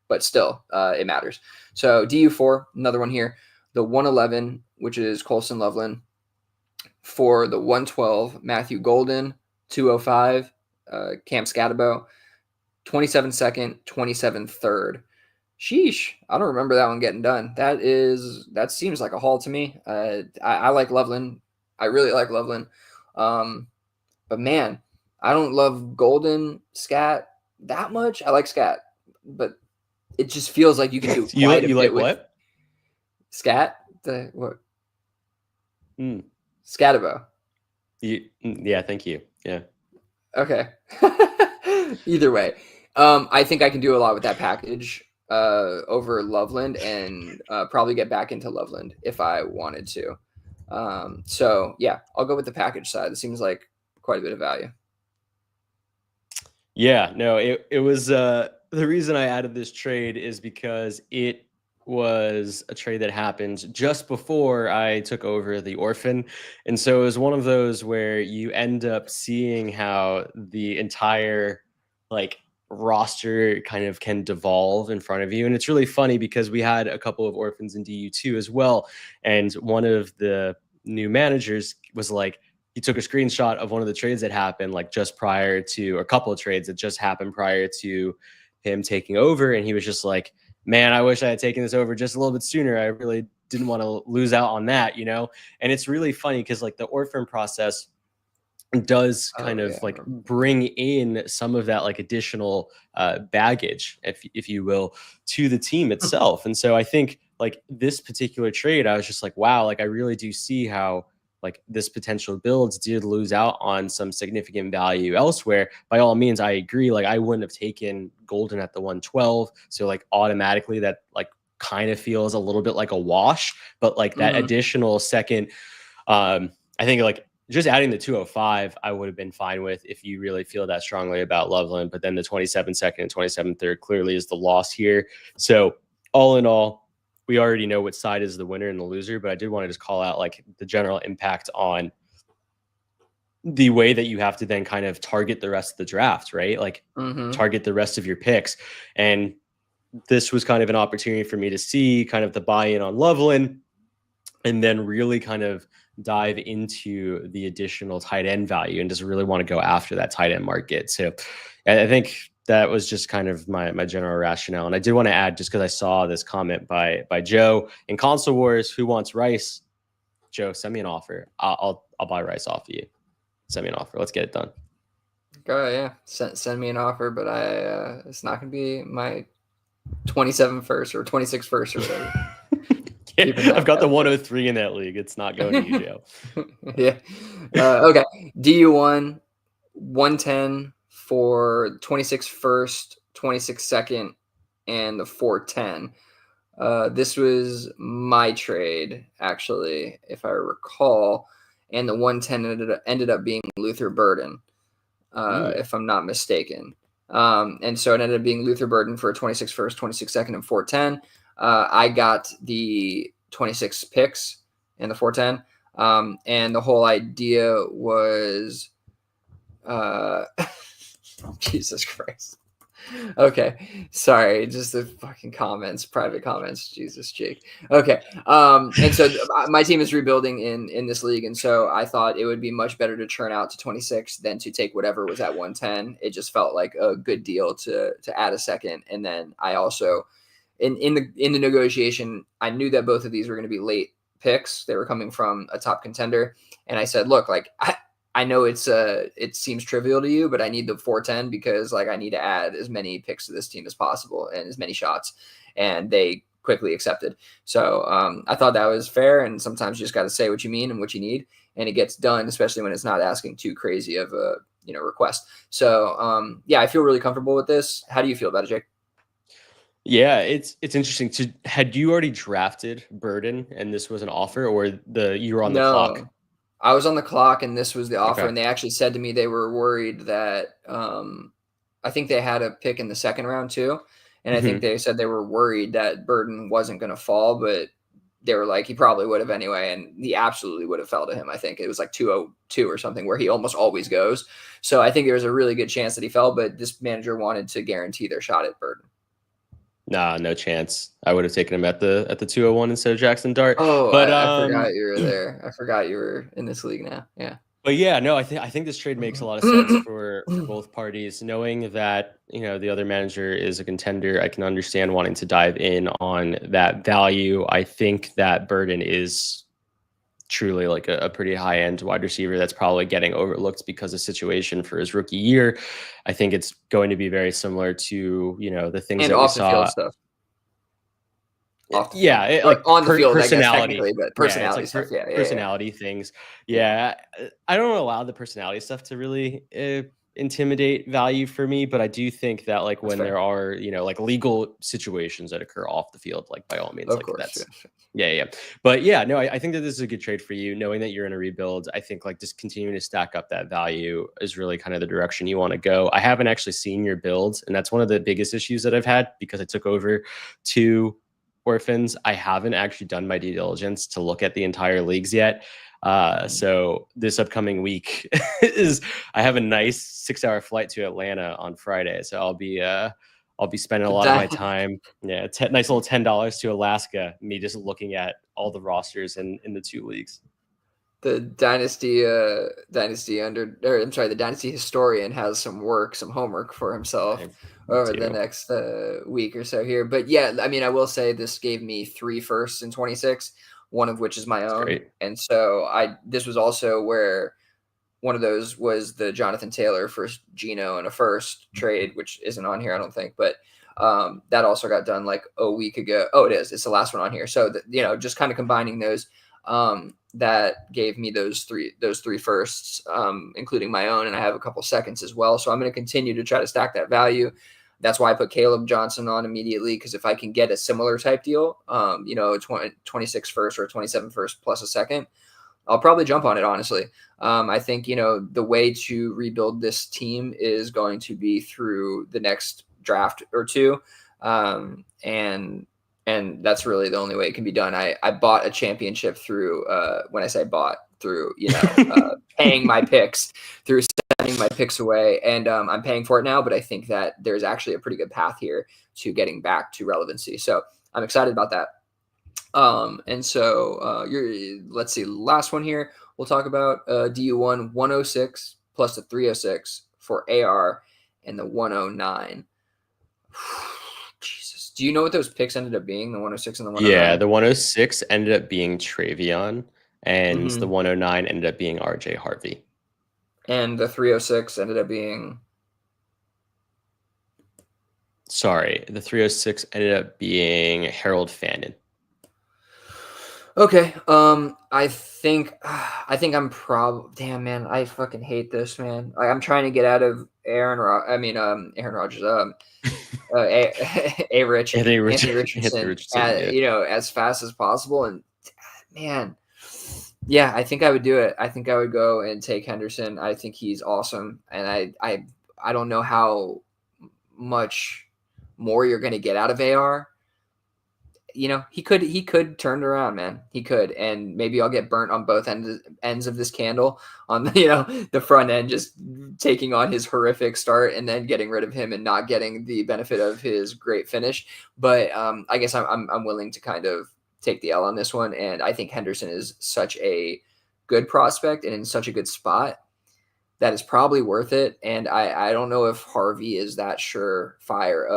but still it matters. So DU4, another one here, the 111, which is Colson Loveland, for the 112, Matthew Golden, 205, Cam Scatabo, 27 second, 27 third. Sheesh. I don't remember that one getting done. That seems like a haul to me. I like Loveland. I really like Loveland. But man, I don't love Golden Scat that much. I like Scat, but it just feels like you can do quite a bit like with what? Scat. The what? Scatabo. Yeah, thank you. Yeah. Okay. Either way, I think I can do a lot with that package over Loveland and probably get back into Loveland if I wanted to. So yeah, I'll go with the package side. It seems like quite a bit of value. Yeah, no, it was the reason I added this trade is because it was a trade that happened just before I took over the orphan. And so it was one of those where you end up seeing how the entire like roster kind of can devolve in front of you. And it's really funny because we had a couple of orphans in DU2 as well. And one of the new managers was like, he took a screenshot of one of the trades that happened like just prior to, or a couple of trades that just happened prior to him taking over. And he was just like, man, I wish I had taken this over just a little bit sooner. I really didn't want to lose out on that, you know? And it's really funny because like the orphan process, does kind of yeah. like bring in some of that like additional baggage, if you will, to the team itself. And so I think like this particular trade, I was just like, wow, like I really do see how like this potential builds did lose out on some significant value elsewhere. By all means, I agree. Like I wouldn't have taken Golden at the 112. So like automatically that like kind of feels a little bit like a wash, but like that additional second, I think like just adding the 205, I would have been fine with if you really feel that strongly about Loveland. But then the 27 second and 27 third clearly is the loss here. So all in all, we already know which side is the winner and the loser. But I did want to just call out like the general impact on the way that you have to then kind of target the rest of the draft, right? Like target the rest of your picks. And this was kind of an opportunity for me to see kind of the buy-in on Loveland and then really kind of dive into the additional tight end value and just really want to go after that tight end market. So I think that was just kind of my general rationale. And I did want to add, just because I saw this comment by Joe in Console Wars, who wants Rice? Joe, send me an offer. I'll buy Rice off of you. Send me an offer. Let's get it done. Yeah. Send me an offer, but it's not going to be my 27 first or 26 first or whatever. I've got the 103 in that league. It's not going to you, Joe. Yeah. Okay. DU1, 110 for 26 first, 26 second, and the 410. This was my trade, actually, if I recall. And the 110 ended up being Luther Burden, if I'm not mistaken. And so it ended up being Luther Burden for a 26 first, 26 second, and 410. I got the 26 picks and the 410. And the whole idea was, Jesus Christ. Okay. Sorry. Just the fucking comments, private comments. Jesus, Jake. Okay. And so my team is rebuilding in this league. And so I thought it would be much better to churn out to 26 than to take whatever was at 110. It just felt like a good deal to add a second. And then I also, in the negotiation, I knew that both of these were going to be late picks. They were coming from a top contender. And I said, look, like I know it seems trivial to you, but I need the 410 because like I need to add as many picks to this team as possible and as many shots. And they quickly accepted. So I thought that was fair. And sometimes you just got to say what you mean and what you need, and it gets done, especially when it's not asking too crazy of a request. So yeah, I feel really comfortable with this. How do you feel about it, Jake? Yeah, it's interesting. Had you already drafted Burden and this was an offer, or you were on the clock? I was on the clock and this was the offer. Okay. And they actually said to me they were worried that I think they had a pick in the second round too. And I think they said they were worried that Burden wasn't going to fall, but they were like, he probably would have anyway. And he absolutely would have fell to him. I think it was like 202 or something where he almost always goes. So I think there was a really good chance that he fell, but this manager wanted to guarantee their shot at Burden. Nah, no chance. I would have taken him at the 201 instead of Jackson Dart. Oh, but I forgot you were there. I forgot you were in this league now. Yeah. But yeah, no, I think this trade makes a lot of sense for both parties. Knowing that, the other manager is a contender, I can understand wanting to dive in on that value. I think that Burden is truly like a pretty high-end wide receiver that's probably getting overlooked because of situation for his rookie year. I think it's going to be very similar to, the things and that off we the saw. field stuff. Yeah, like on the field, personality, I guess, but personality stuff. Personality things. Yeah, I don't allow the personality stuff to really intimidate value for me, but I do think that like when there are like legal situations that occur off the field, like by all means, of course, yeah. But yeah, no, I think that this is a good trade for you, knowing that you're in a rebuild. I think like just continuing to stack up that value is really kind of the direction you want to go. I haven't actually seen your builds, and that's one of the biggest issues that I've had because I took over 2 orphans. I haven't actually done my due diligence to look at the entire leagues yet. So this upcoming week I have a nice 6-hour flight to Atlanta on Friday. So I'll be spending a lot of my time. Yeah. Nice little $10 to Alaska. Me just looking at all the rosters in the 2 leagues. The Dynasty historian has some homework for himself over the next week or so here. But yeah, I mean, I will say this gave me 3 firsts in 26, one of which is my own. Great. And so this was also where one of those was the Jonathan Taylor for Geno and a first trade, which isn't on here, I don't think, but that also got done like a week ago. Oh, it is. It's the last one on here. So just kind of combining those, that gave me those three firsts, including my own, and I have a couple seconds as well. So I'm going to continue to try to stack that value. That's why I put Caleb Johnson on immediately, because if I can get a similar type deal, 26 first or 27 first plus a second, I'll probably jump on it, honestly. I think, the way to rebuild this team is going to be through the next draft or two. And that's really the only way it can be done. I bought a championship through, when I say bought, through, paying my picks, through sending my picks away. And I'm paying for it now, but I think that there's actually a pretty good path here to getting back to relevancy. So I'm excited about that. And so let's see, last one here. We'll talk about DU1 106 plus the 306 for AR and the 109. Jesus. Do you know what those picks ended up being? The 106 and the 109? Yeah, the 106 ended up being Travion, and the 109 ended up being RJ Harvey. And the 306 ended up being... Sorry, the 306 ended up being Harold Fannin. Okay. I think I'm damn, man, I fucking hate this, man. I'm trying to get out of Aaron Rodgers, Anthony Richardson, as fast as possible. And man, yeah, I think I would do it. I think I would go and take Henderson. I think he's awesome. And I don't know how much more you're going to get out of AR. He could turn it around, man. He could, and maybe I'll get burnt on both ends of this candle. On the front end, just taking on his horrific start and then getting rid of him and not getting the benefit of his great finish. But I guess I'm willing to kind of take the L on this one, and I think Henderson is such a good prospect and in such a good spot that is probably worth it. And I don't know if Harvey is that surefire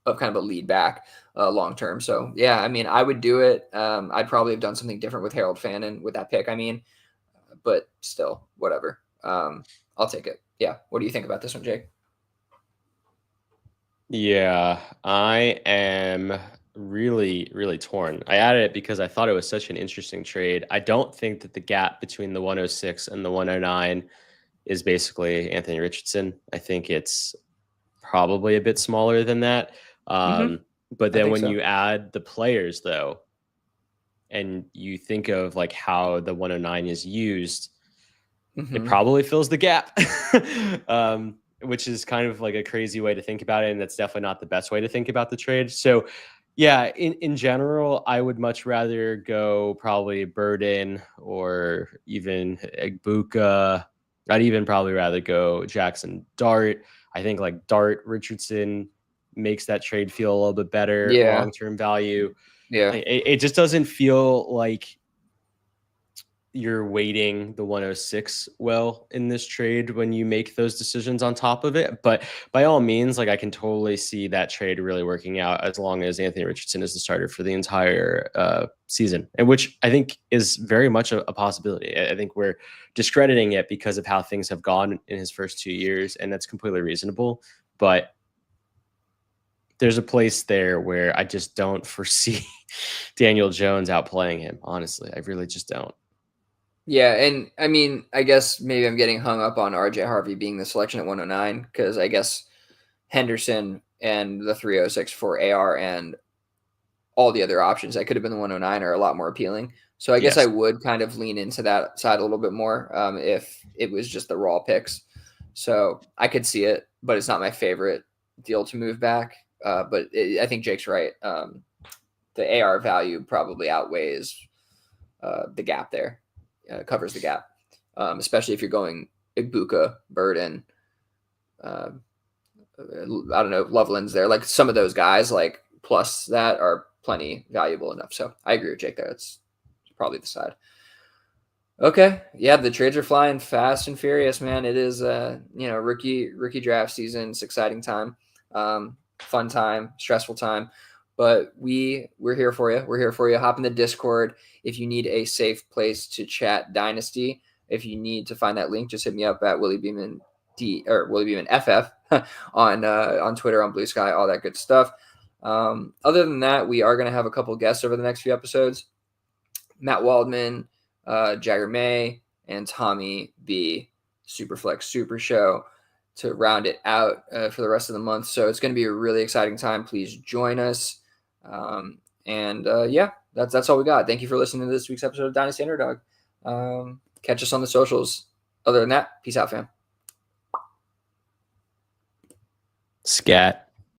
of kind of a lead back long term. So yeah, I would do it. I'd probably have done something different with Harold Fannin with that pick. But still, whatever. I'll take it. Yeah. What do you think about this one, Jake? Yeah, I am really, really torn. I added it because I thought it was such an interesting trade. I don't think that the gap between the 106 and the 109 is basically Anthony Richardson. I think it's probably a bit smaller than that. But then when you add the players, though, and you think of like how the 109 is used, it probably fills the gap, which is kind of like a crazy way to think about it. And that's definitely not the best way to think about the trade. So yeah, in general, I would much rather go probably Burden or even Egbuka. I'd even probably rather go Jackson Dart. I think like Dart Richardson makes that trade feel a little bit better, long-term value. Yeah. It just doesn't feel like you're weighting the 106 well in this trade when you make those decisions on top of it. But by all means, like I can totally see that trade really working out as long as Anthony Richardson is the starter for the entire season, and which I think is very much a possibility. I think we're discrediting it because of how things have gone in his first 2 years, and that's completely reasonable. But there's a place there where I just don't foresee Daniel Jones outplaying him. Honestly, I really just don't. Yeah, and I guess maybe I'm getting hung up on RJ Harvey being the selection at 109 because I guess Henderson and the 306 for AR and all the other options that could have been the 109 are a lot more appealing. So I guess I would kind of lean into that side a little bit more if it was just the raw picks. So I could see it, but it's not my favorite deal to move back. But I think Jake's right. The AR value probably outweighs the gap there. Covers the gap, especially if you're going Egbuka, Burden, I don't know, Loveland's there. Like some of those guys, like plus that are plenty valuable enough. So I agree with Jake there. It's probably the side. Okay, yeah, the trades are flying fast and furious, man. It is rookie draft season. It's exciting time, fun time, stressful time. But we're here for you. We're here for you. Hop in the Discord if you need a safe place to chat Dynasty. If you need to find that link, just hit me up at Willie Beeman Willie Beeman FF on Twitter, on Blue Sky, all that good stuff. Other than that, we are going to have a couple guests over the next few episodes. Matt Waldman, Jagger May, and Tommy B, Superflex Super Show, to round it out for the rest of the month. So it's going to be a really exciting time. Please join us. Yeah, that's all we got. Thank you for listening to this week's episode of Dynasty Underdog. Catch us on the socials. Other than that, peace out, fam. Scat.